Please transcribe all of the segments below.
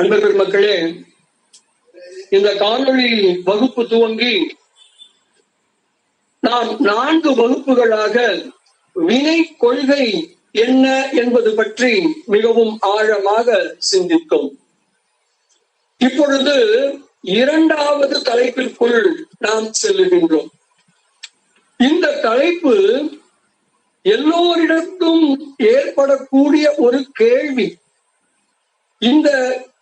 அன்பர்கள் மக்களே, இந்த காணொளி வகுப்பு துவங்கி நாம் 4 வகுப்புகளாக வினை கொள்கை என்ன என்பது பற்றி மிகவும் ஆழமாக சிந்தித்தோம். இப்பொழுது 2வது தலைப்பிற்குள் நாம் செல்லுகின்றோம். இந்த தலைப்பு எல்லோரிடத்தும் ஏற்படக்கூடிய ஒரு கேள்வி. இந்த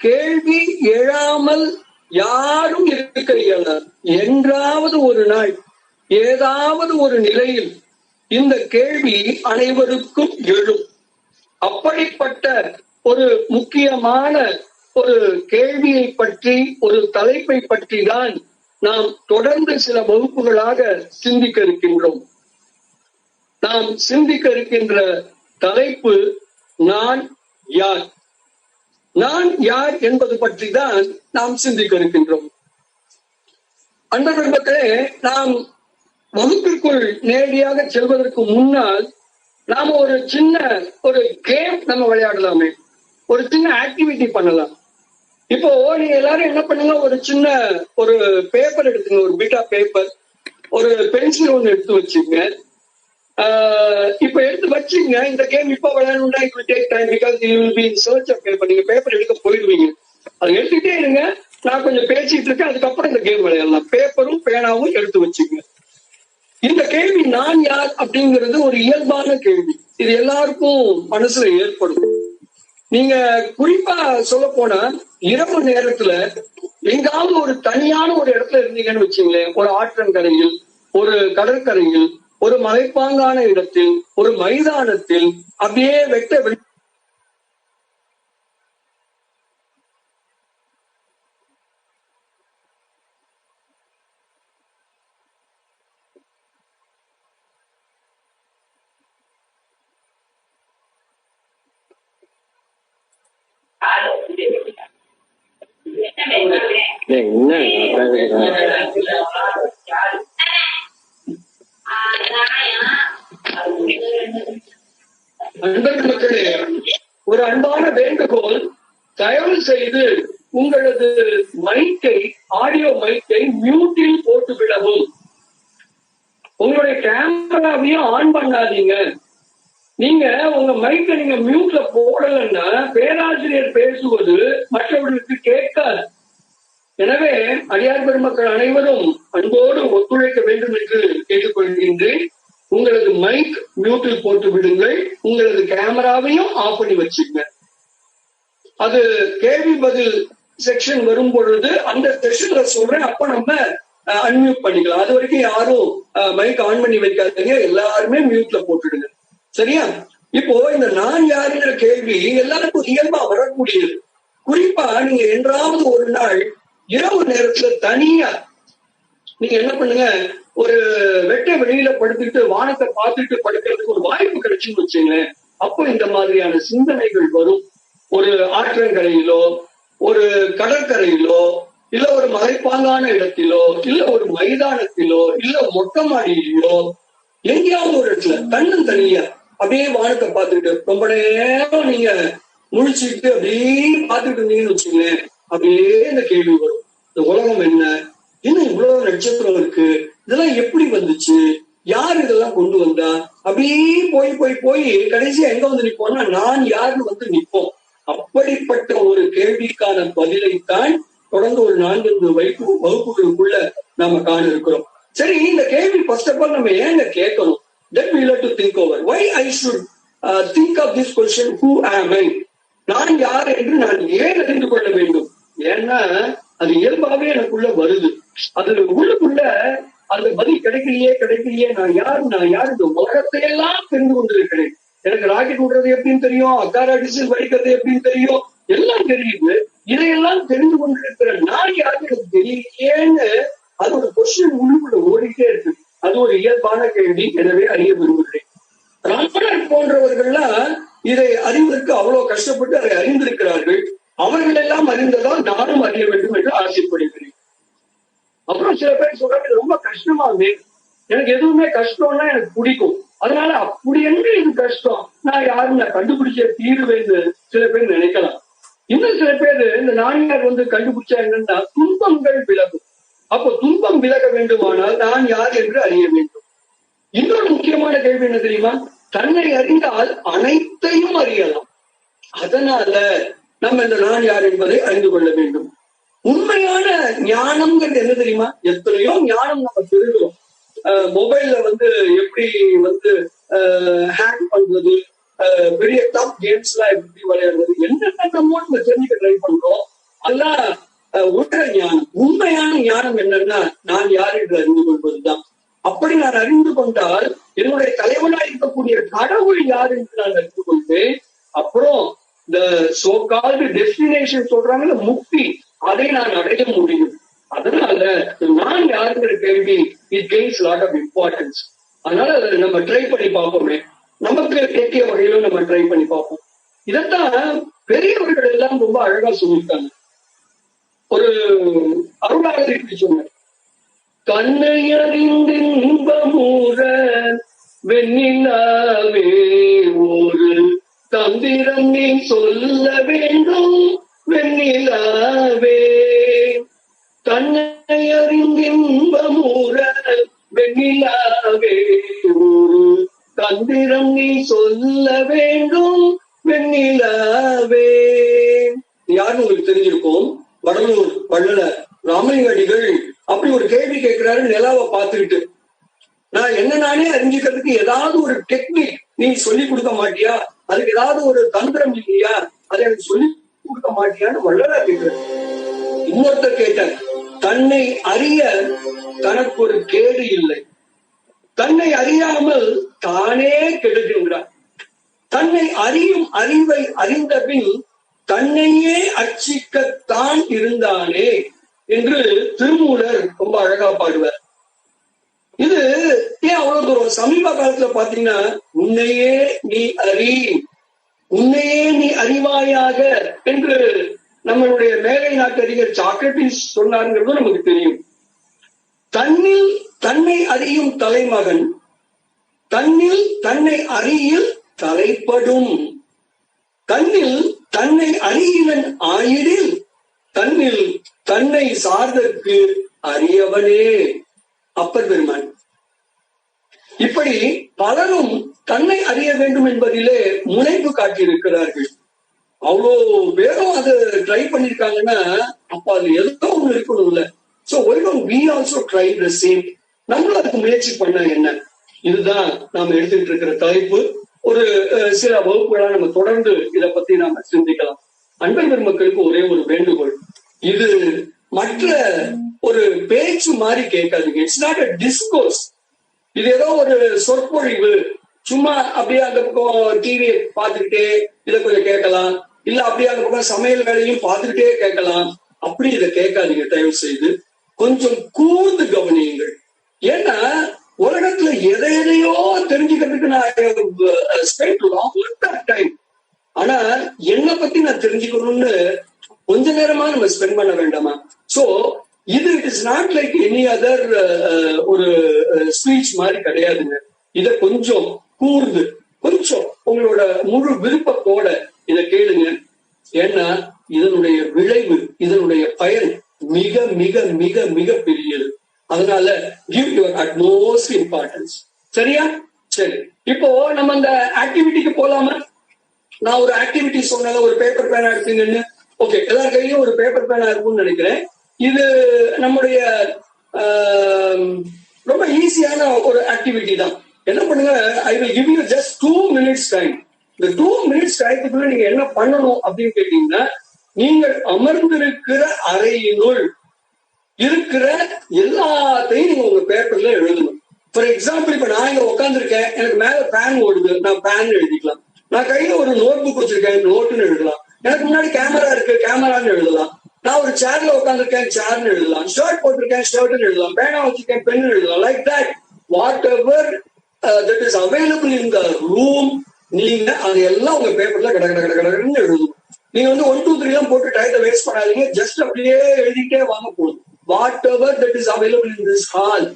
கேள்வி எழாமல் யாரும் இருக்க இயலாது. என்றாவது ஒரு நாள் ஏதாவது ஒரு நிலையில் இந்த கேள்வி அனைவருக்கும் எழும். அப்படிப்பட்ட ஒரு முக்கியமான ஒரு கேள்வியை பற்றி, ஒரு தலைப்பை பற்றி தான் நாம் தொடர்ந்து சில வகுப்புகளாக சிந்திக்க இருக்கின்றோம். நாம் சிந்திக்க இருக்கின்ற தலைப்பு நான் யார். நான் யார் என்பது பற்றி தான் நாம் சிந்திக்க இருக்கின்றோம். அன்பர்கள் மக்களே, நாம் வகுப்பிற்குள் நேரடியாக செல்வதற்கு முன்னால் நாம ஒரு சின்ன கேம் நம்ம விளையாடலாமே, ஒரு சின்ன ஆக்டிவிட்டி பண்ணலாம். இப்போ நீங்க எல்லாரும் என்ன பண்ணுங்க, ஒரு சின்ன பேப்பர் எடுத்துங்க, ஒரு பீட்டா பேப்பர், ஒரு பென்சில் ஒண்ணு எடுத்து வச்சுங்க. இப்ப எடுத்து வச்சுங்க. இந்த கேம் இப்ப விளையாடணும்னா it will take time because you will be in search of paper. நீங்க பேப்பர் எடுக்க போயிடுவீங்க. அதை எடுத்துட்டே இருங்க. நான் கொஞ்சம் பேசிட்டு இருக்கேன், அதுக்கப்புறம் இந்த கேம் விளையாடலாம். பேப்பரும் பேனாவும் எடுத்து வச்சுங்க. இந்த கேள்வி நான் யார் அப்படிங்கிறது ஒரு இயல்பான கேள்வி. இது எல்லாருக்கும் மனசுல ஏற்படும். நீங்க குறிப்பா சொல்ல போனா இரவு நேரத்துல எங்காவது ஒரு தனியான ஒரு இடத்துல இருந்தீங்கன்னு வச்சுங்களேன், ஒரு ஆற்றங்கரையில், ஒரு கடற்கரையில், ஒரு மலைப்பாங்கான இடத்தில், ஒரு மைதானத்தில், அப்படியே வெட்ட மக்களே, ஒரு அன்பான வேண்டுகோள், தயவு செய்து உங்களது மைக்கை, ஆடியோ மைக்கை மியூட்டில் போட்டு விடவும். உங்களுடைய கேமராவையும் ஆன் பண்ணாதீங்க. நீங்க உங்க மைக்கை நீங்க மியூட்ல போடலன்னா பேராசிரியர் பேசுவது மற்றவர்களுக்கு கேட்காது. எனவே அடியார் பெருமக்கள் அனைவரும் அன்போடு ஒத்துழைக்க வேண்டும் என்று கேட்டுக்கொள்கின்றேன். உங்களது மைக் மியூட்டில் போட்டு விடுங்கள். உங்களது கேமராவையும் ஆஃப் பண்ணி வச்சுங்க. அது கேள்வி பதில் செக்ஷன் வரும் பொழுது அந்த செக்ஷன்ல சொல்றேன், அப்ப நம்ம அன்மியூட் பண்ணிக்கலாம். அது வரைக்கும் யாரும் மைக் ஆன் பண்ணி வைக்காதீங்க. எல்லாருமே மியூட்ல போட்டுடுங்க. சரியா? இப்போ இந்த நான் யாருங்கிற கேள்வி எல்லாருக்கும் இயல்பா வரக்கூடியது. குறிப்பா நீங்க என்றாவது ஒரு நாள் இரவு நேரத்துல தனியா நீங்க என்ன பண்ணுங்க, ஒரு வெட்ட வெளியில படுத்துட்டு வானத்தை பார்த்துட்டு படுக்கிறதுக்கு ஒரு வாய்ப்பு கிடைச்சுன்னு வச்சுங்களேன். அப்போ இந்த மாதிரியான சிந்தனைகள் வரும். ஒரு ஆற்றங்கரையிலோ, ஒரு கடற்கரையிலோ, இல்ல ஒரு மலைப்பாங்கான இடத்திலோ, இல்ல ஒரு மைதானத்திலோ, இல்ல மொட்டை மாடியிலோ, எங்கேயாவது ஒரு இடத்துல தன்னும் தனியா அப்படியே வானத்தை பார்த்துட்டு ரொம்ப நேரம் நீங்க முழிச்சுட்டு அப்படியே பார்த்துட்டு இருந்தீங்கன்னு வச்சுங்களேன். அப்படியே இந்த கேள்வி வரும், இந்த உலகம் என்ன இவ்வளவு நட்சத்திரம் இருக்கு, இதெல்லாம் எப்படி வந்துச்சு, யார் இதெல்லாம் கொண்டு வந்தா, அப்படியே போய் போய் போய் கடைசியா எங்க வந்து நிப்போம்னா நான் யாருன்னு வந்து நிப்போம். அப்படிப்பட்ட ஒரு கேள்விக்கான பதிலைத்தான் தொடர்ந்து ஒரு 4 வகுப்புகளுக்குள்ள நாம காண இருக்கிறோம். சரி, இந்த கேள்வி ஃபர்ஸ்ட் ஆஃப் ஆல் நம்ம ஏங்க கேட்கணும்? Then we have to think over why I should think of this question, who am I? நான் யார் என்று நான் ஏன் அறிந்து கொள்ள வேண்டும்? ஏன்னா அது இயல்பாவே எனக்குள்ள வருது. அது உள்ளுக்குள்ள அந்த பதில் கிடைக்கலையே நான் யாரு இந்த உலகத்தையெல்லாம் தெரிந்து கொண்டிருக்கிறேன். எனக்கு ராக்கெட் விடுறது எப்படின்னு தெரியும், அக்காரா டிசைன் படிக்கிறது எப்படின்னு தெரியும், எல்லாம் தெரியுது. இதையெல்லாம் தெரிந்து கொண்டிருக்கிற நான் யாருக்கு எனக்கு தெரியலையேன்னு அது ஒரு கொஸ்டின் உள்ளுக்குள்ள ஓடிட்டே இருக்கு. அது ஒரு இயல்பான கேள்வி. எனவே அறிய விரும்புகிறேன். ராமர் போன்றவர்கள்லாம் இதை அறிவதற்கு அவ்வளவு கஷ்டப்பட்டு அதை அறிந்திருக்கிறார்கள். அவர்கள் எல்லாம் அறிந்ததால் நானும் அறிய வேண்டும் என்று ஆசைப்படுகிறேன். அப்புறம் சில பேர் சொல்றாங்க ரொம்ப கஷ்டமாவே, எனக்கு எதுவுமே கஷ்டம்னா எனக்கு பிடிக்கும், அதனால அப்படி என்று இது கஷ்டம், நான் யாரும் நான் கண்டுபிடிச்ச தீர்வேன்னு சில பேர் நினைக்கலாம். இன்னும் சில பேர் இந்த நான்கார் கண்டுபிடிச்சா என்னன்னா துன்பங்கள் விலகும். அப்போ துன்பம் விலக வேண்டுமானால் நான் யார் என்று அறிய வேண்டும். இன்னொரு முக்கியமான கேள்வி என்ன தெரியுமா? தன்னை அறிந்தால் அனைத்தையும் அறியலாம். அதனால நம்ம இந்த நான் யார் என்பதை அறிந்து கொள்ள வேண்டும். உண்மையான ஞானம்ங்கிறது என்ன தெரியுமா? எத்தனையோ ஞானம் நம்ம பெறுகிறோம். மொபைல்ல எப்படி ஹேக் பண்றது, பெரிய டாப் கேம்ஸ் எல்லாம் எப்படி விளையாடுறது, என்னென்னமோ நம்ம தெரிஞ்சுக்க ட்ரை பண்றோம். அதெல்லாம் உலக ஞானம். உண்மையான ஞானம் என்னன்னா நான் யார் என்று அறிந்து கொள்வதுதான். அப்படி நான் அறிந்து கொண்டால் என்னுடைய தலைவனாக இருக்கக்கூடிய கடவுள் யார் என்று நான் அறிந்து கொள்வேன். அப்புறம் இந்த சோ கால்டு டெஸ்டினேஷன் சொல்றாங்கல்ல, முக்தி, அதை நான் அடைய முடியும். அதனால நான் யாருங்கிற கேள்வி it gains lot of importance. அதனால அதை நம்ம ட்ரை பண்ணி பார்ப்போமே, நமக்கு கேட்கிய வகையிலும் நம்ம ட்ரை பண்ணி பார்ப்போம். இதைத்தான் பெரியவர்கள் எல்லாம் ரொம்ப அழகா சொல்லியிருக்காங்க. ஒரு அருளாளர் இப்படி சொன்னார், கண்ணை அறிந்து இன்பமுற வெண்ணிலாவே ஒரு தந்திரம் நீ சொல்ல வேண்டும் வெண்ணிலாவே, தன்னை அறிந்து இன்பமுற வெண்ணிலாவே ஒரு தந்திரம் நீ சொல்ல வேண்டும் வெண்ணிலாவே. யாருன்னு உங்களுக்கு தெரிஞ்சிருக்கும், வடலூர் வள்ளலர் ராமலிங்க அடிகள் அப்படி ஒரு கேள்வி கேட்கிறாரு நிலாவை பார்த்துக்கிட்டு. நான் என்ன நானே அறிஞ்சுக்கிறதுக்கு ஏதாவது ஒரு டெக்னிக் நீ சொல்லி கொடுக்க மாட்டியா, அதுக்கு ஏதாவது ஒரு தந்திரம் இல்லையா, அதை எனக்கு சொல்லி கொடுக்க மாட்டியான்னு வள்ளலர் கேட்கிறார். இன்னொருத்தர் கேட்டார், தன்னை அறிய தனக்கு ஒரு கேடு இல்லை, தன்னை அறியாமல் தானே கெடுகின்றார், தன்னை அறியும் அறிவை அறிந்த பின் தன்னையே அர்ச்சிக்கத்தான் இருந்தானே என்று திருமூலர் ரொம்ப அழகா பாடுவார். இது ஏன் அவ்வளவு தூரம்? சமீப காலத்துல பாத்தீங்கன்னா உன்னையே நீ அறி, உன்னையே நீ அறிவாயாக என்று நம்மளுடைய மேலை நாட்டு அறிஞர் சாக்ரட்டிஸ் சொன்னாருங்கிறது நமக்கு தெரியும். தன்னில் தன்னை அறியும் தலைமகன் தன்னில் தன்னை அறியில் தலைப்படும், தன்னில் தன்னை அறியினன் ஆயிடில் தன்னில் தன்னை சார்தற்கு அறியவனே அப்பர் பெருமான். இப்படி பலரும் தன்னை அறிய வேண்டும் என்பதிலே முனைப்பு காட்டியிருக்கிறார்கள். அவ்வளோ பேரும் அது ட்ரை பண்ணிருக்காங்கன்னா அப்ப அது ஏதோ ஒண்ணு இருக்கணும் இல்ல. So why don't we also try the same? நம்மளும் அதுக்கு முயற்சி பண்ண என்ன? இதுதான் நாம எடுத்துக்கிட்டு இருக்கிற தலைப்பு. ஒரு சில வகுப்புகளா நம்ம தொடர்ந்து இதை பத்தி நாம சிந்திக்கலாம். அன்பர் பெருமக்களுக்கு ஒரே ஒரு வேண்டுகோள், இது மற்ற ஒரு பேச்சு மாதிரி கேட்காதீங்க. It's not a discourse. இது ஏதோ ஒரு சொற்பொழிவு, சும்மா அப்படியே அந்த பக்கம் டிவியை பார்த்துக்கிட்டே இதை கொஞ்சம் கேட்கலாம், இல்ல அப்படியே அந்த பக்கம் சமையல் வேலையும் பார்த்துக்கிட்டே கேட்கலாம். அப்படி இதை கேட்காதீங்க தயவு செய்து. கொஞ்சம் கூர்ந்து கவனியுங்கள். ஏன்னா உலகத்துல எதையோ தெரிஞ்சுக்கிறதுக்கு நான் ஸ்பெண்ட் லாங் டைம், ஆனா என்னை பத்தி நான் தெரிஞ்சுக்கணும்னு கொஞ்ச நேரமா நம்ம ஸ்பெண்ட் பண்ண வேண்டாமா? சோ இது it is not like any other ஒரு ஸ்பீச் மாதிரி கிடையாதுங்க. இத கொஞ்சம் கூர்ந்து கொஞ்சம் உங்களோட முழு விருப்பத்தோட இதை கேளுங்க. ஏன்னா இதனுடைய விளைவு, இதனுடைய பயன் மிக மிக மிக மிக பெரியது. அதனால give your utmost importance. சரியா? சரி, இப்போ நம்ம அந்த ஆக்டிவிட்டிக்கு போலாமா? நான் ஒரு ஆக்டிவிட்டி சொன்னால ஒரு பேப்பர் பேனா எடுப்பீங்கன்னு. ஓகே, எல்லார் கையிலும் ஒரு பேப்பர் பேனா இருக்கும்னு நினைக்கிறேன். இது நம்முடைய ரொம்ப ஈஸியான ஒரு ஆக்டிவிட்டி தான். என்ன பண்ணுங்க, I will give you just 2 minutes time. இந்த 2 minutes டைத்துக்குள்ள நீங்க என்ன பண்ணணும் அப்படின்னு கேட்டீங்கன்னா, நீங்கள் அமர்ந்திருக்கிற அறையினுள் இருக்கிற எல்லாத்தையும் நீங்க உங்க பேப்பர்ல எழுதணும். ஃபார் எக்ஸாம்பிள், இப்ப நான் இங்க உட்காந்துருக்கேன், எனக்கு மேல பேன் ஓடுது, நான் பேன் எழுதிக்கலாம். நான் கையில ஒரு நோட் புக் வச்சிருக்கேன், நோட்டுன்னு எழுதலாம். எனக்கு முன்னாடி கேமரா இருக்கு, கேமரான்னு எழுதலாம். நான் ஒரு சேர்ல உட்காந்துருக்கேன், சேர்னு எழுதலாம். ஷர்ட் போட்டிருக்கேன், ஷர்ட்னு எழுதலாம். பேனா வச்சிருக்கேன், பென்னு எழுதலாம். Like that what ever that is available in the room, நீங்க அது எல்லாம் உங்க பேப்பர்ல கட கட கட கடன்னு எழுதணும். நீங்க வந்து 1 2 3 எல்லாம் போட்டு டயத்தை வேஸ்ட் பண்ணாதீங்க. ஜஸ்ட் அப்படியே எழுதிட்டே வாங்க போதும். What ever that is available in this hall,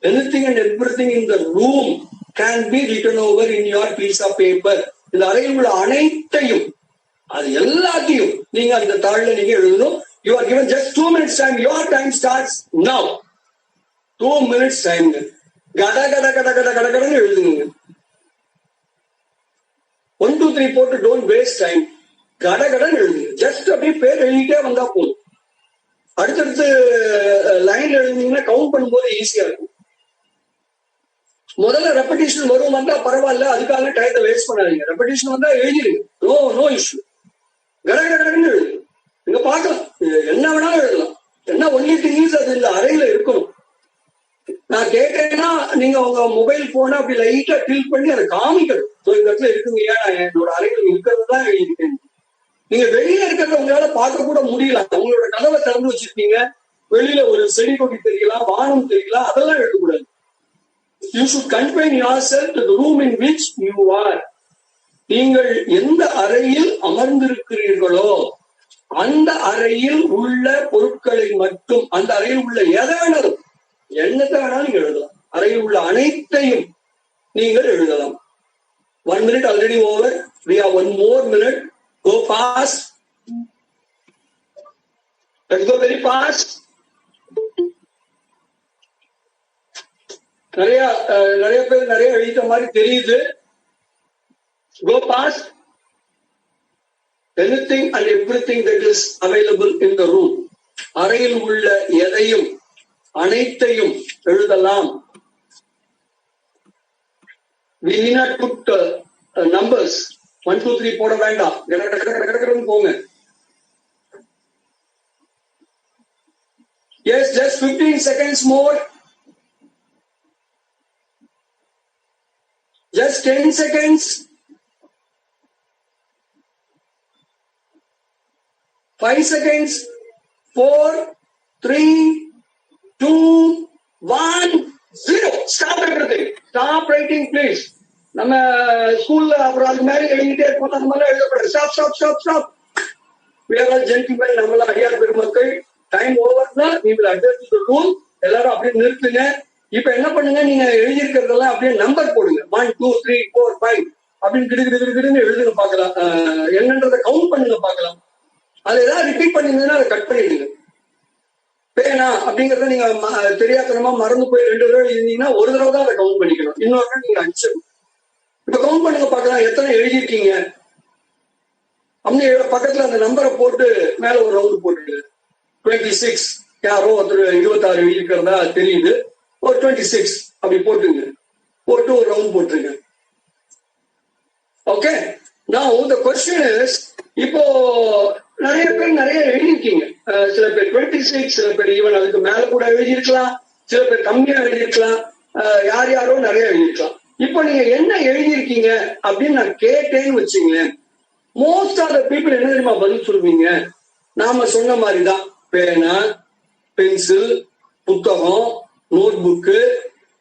anything and everything in the room can be written over in your piece of paper. இந்த அறையில் உள்ள அனைத்தையும், அது எல்லாத்தையும் நீங்க அந்த தாள்ல நீங்க எழுதணும். You are given just 2 minutes time. Your time starts now. 2 minutes time. கட கட கட கட கட கடன்னு எழுதுங்க. 1 2 3 போட்டு டோன்ட் வேஸ்ட் டைம். கட கடன்னு எழுதுங்க. ஜஸ்ட் அப்படியே பேர் எழுதிட்டே வந்தா போதும். அடுத்தடுத்து லைன் எழுதுனீங்கன்னா கவுண்ட் பண்ணும்போது ஈஸியா இருக்கும். முதல்ல ரெப்படிஷன் வரும் வந்தா பரவாயில்ல, அதுக்காக டயத்தை வேஸ்ட் பண்ணாதீங்க. ரெப்படிஷன் வந்தா எழுதிடுங்க. No issue. கட கட கடன்னு எழுதுங்க. நீங்க பார்க்கலாம், என்ன வேணாலும் எழுதலாம். என்ன ஒன்லி திங் இஸ் அது இந்த அறையில இருக்கணும். நான் கேட்டேன்னா நீங்க உங்க மொபைல் போனா அப்படி லைட்டா டில் பண்ணி அதை காமிக்கணும். இந்த இடத்துல இருக்குங்கய்யா, நான் என்னோட அறையில் இருக்கிறதுதான் எழுதிருக்கேன். நீங்க வெளியில இருக்கிறத உங்களால பார்க்க கூட முடியல. உங்களோட கதவை திறந்து வச்சிருக்கீங்க, வெளியில ஒரு செடி கொடி தெரியலாம், வானம் தெரியலாம், அதெல்லாம் எழுதக்கூடாது. You should confine yourself to the room in which you are. நீங்கள் எந்த அறையில் அமர்ந்திருக்கிறீர்களோ அந்த அறையில் உள்ள பொருட்களை மட்டும், அந்த அறையில் உள்ள எதை வேணாலும், என்னத்தை வேணாலும் நீங்க எழுதலாம். அறையில் உள்ள அனைத்தையும் நீங்கள் எழுதலாம். 1 minute already over. We have 1 more minute. Go fast. Let's go very fast. நிறைய பேர் நிறைய எழுதிட்ட மாதிரி தெரியுது. Go fast. Anything and everything that is available in the room. அறையில் உள்ள எதையும் அனைத்தையும் எழுதலாம். We need not put numbers. 1 2 3 போட வேண்டாம். போங்க. Yes, just 15 seconds more. Just 10 seconds. 5 seconds. 4 3 2 1 0. Stop everything. Stop writing, please. நம்ம ஸ்கூல்ல அப்புறம் அது மாதிரி எழுதிட்டே இருப்போம். அந்த மாதிரி எழுதக்கூடாது. Stop stop stop stop. We are all gentlemen. நம்மள ஐயா பெருமக்கள். டைம் ஓவர்னா we will adjust to the rule. எல்லாரும் அப்படியே நிறுத்துங்க. இப்ப என்ன பண்ணுங்க, நீங்க எழுதியிருக்கிறதெல்லாம் அப்படியே நம்பர் போடுங்க. 1 2 3 4 5 அப்படின்னு கிடுன்னு எழுதுங்க பார்க்கலாம். என்னன்றதை கவுண்ட் பண்ணுங்க பார்க்கலாம். அது ஏதாவது ரிப்பீட் பண்ணிருந்ததுன்னா அதை கட் பண்ணிடுங்க. பேனா அப்படிங்கறத நீங்க தெரியாதனமா மறந்து போய் 2 தடவை எழுதிங்கன்னா ஒரு தடவை தான் அதை கவுண்ட் பண்ணிக்கணும். இன்னொரு நீங்க அடிச்சிடணும். இப்ப கவுண்ட் பண்ணுங்க பார்க்கலாம் எத்தனை எழுதிருக்கீங்க அப்படின்னு. பக்கத்துல அந்த நம்பரை போட்டு மேல ஒரு ரவுண்ட் போட்டுங்க. 26. யாரோ ஒருத்தர் 26 எழுதிக்கிறதா தெரியுது. ஒரு 26 அப்படி போட்டுங்க. போட்டு ஒரு ரவுண்ட் போட்டுருங்க. Okay. Now the question is, இப்போ நிறைய பேர் நிறைய எழுதிருக்கீங்க. சில பேர் 26, சில பேர் ஈவன் அதுக்கு மேல கூட எழுதியிருக்கலாம், சில பேர் கம்மியா எழுதியிருக்கலாம், யாரோ நிறைய எழுதியிருக்கலாம். இப்போ நீங்க என்ன எழுதியிருக்கீங்க அப்படின்னு நான் கேட்டேன்னு வச்சுங்களேன், மோஸ்ட் ஆஃப் த பீப்புள் என்ன தெரியுமா பதில் சொல்லுவீங்க? நாம சொன்ன மாதிரிதான். பேனா, பென்சில், புத்தகம், நோட் புக்கு,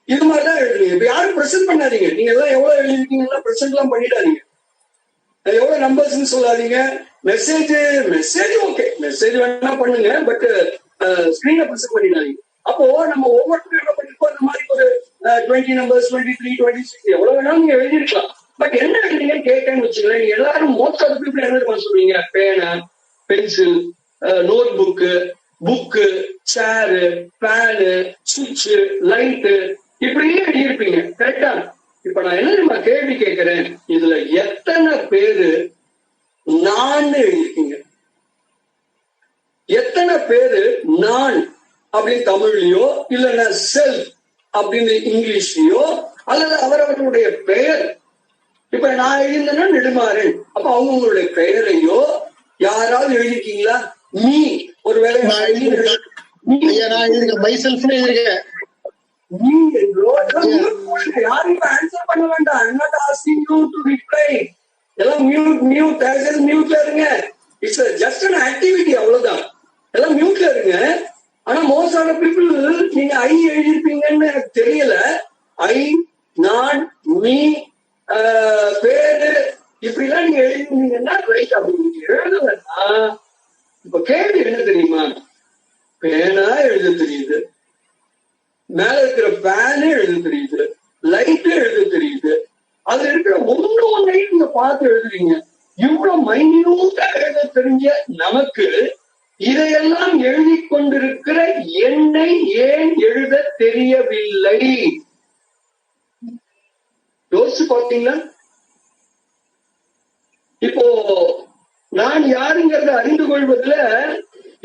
இது மாதிரிதான் எழுதுறீங்க. இப்ப யாரும் பிரசன்ட் பண்ணாதீங்க. நீங்க எல்லாம் எவ்வளவு எழுதிருக்கீங்கன்னா பிரசன்ட் எல்லாம் பண்ணிடாதீங்க. எவ்வளவு நம்பர்ஸ் சொல்லாதீங்க. மெசேஜ் ஓகே, மெசேஜ் வேணா பண்ணுங்க, பட் ஸ்கிரீனை பிரசன்ட் பண்ணிடாதீங்க. அப்போ நம்ம ஒவ்வொருத்தரும் என்ன பண்ணிருக்கோம், இந்த மாதிரி ஒரு 20 நம்பர்ஸ், 23, 26 எவ்வளவு வேணாலும் நீங்க எழுதிருக்கலாம். பட் என்ன எழுதுறீங்கன்னு கேட்டேன்னு வச்சுங்களேன், நீங்க எல்லாரும் மோஸ்ட் ஆஃப் பீப்புள் என்ன சொல்லுவீங்க? பேனா, பென்சில், நோட் புக்கு, சேரு, ஃபேனு, சுவிட்ச், லைட்டு, இப்படியே எழுதியிருப்பீங்க. கரெக்டா? இப்ப நான் என்ன கேள்வி கேட்கிறேன், இதுல எத்தனை பேரு நான் எழுதியிருக்கீங்க? எத்தனை பேரு நான் அப்படின்னு தமிழ்லயோ இல்லைன்னா செல்ஃப் அப்படின்னு இங்கிலீஷ்லயோ அல்லது அவரவர்களுடைய பெயர்? இப்ப நான் எழுதினா நெடுமாறன், அப்ப அவங்களுடைய பெயரையோ யாராவது எழுதிருக்கீங்களா? நீ ஒருவேளை யாரும் ஆன்சர் பண்ண வேண்டாம். I'm not asking you to reply. எல்லாம் மியூட்ல இருங்க. இட்ஸ் ஜஸ்ட் அன் ஆக்டிவிட்டி, அவ்வளவுதான். எல்லாம் மியூட்ல இருங்க. ஆனா மோஸ்ட் ஆஃப் பீப்புள் நீங்க ஐ எழுதிருப்பீங்கன்னு எனக்கு தெரியல. ஐ, நான், மீ, பேரு இப்படிலாம் நீங்க எழுதிருந்தீங்கன்னா ரைட். அப்படி எழுதலன்னா இப்ப கேள்வி என்ன தெரியுமா? பேனா எழுத தெரியுது, மேல இருக்கிற ஃபேனு எழுத தெரியுது, லைட்டு எழுத தெரியுது, அதுல இருக்கிற ஒன்னையும் நீங்க பார்த்து எழுதுறீங்க. இவ்வளவு மைன்யூட்டா எழுத தெரிஞ்ச நமக்கு இதையெல்லாம் எழுதி கொண்டிருக்கிற என்னை ஏன் எழுத தெரியவில்லை? யோசிச்சு பார்த்தீங்களா? இப்போ நான் யாருங்கிறத அறிந்து கொள்வதுல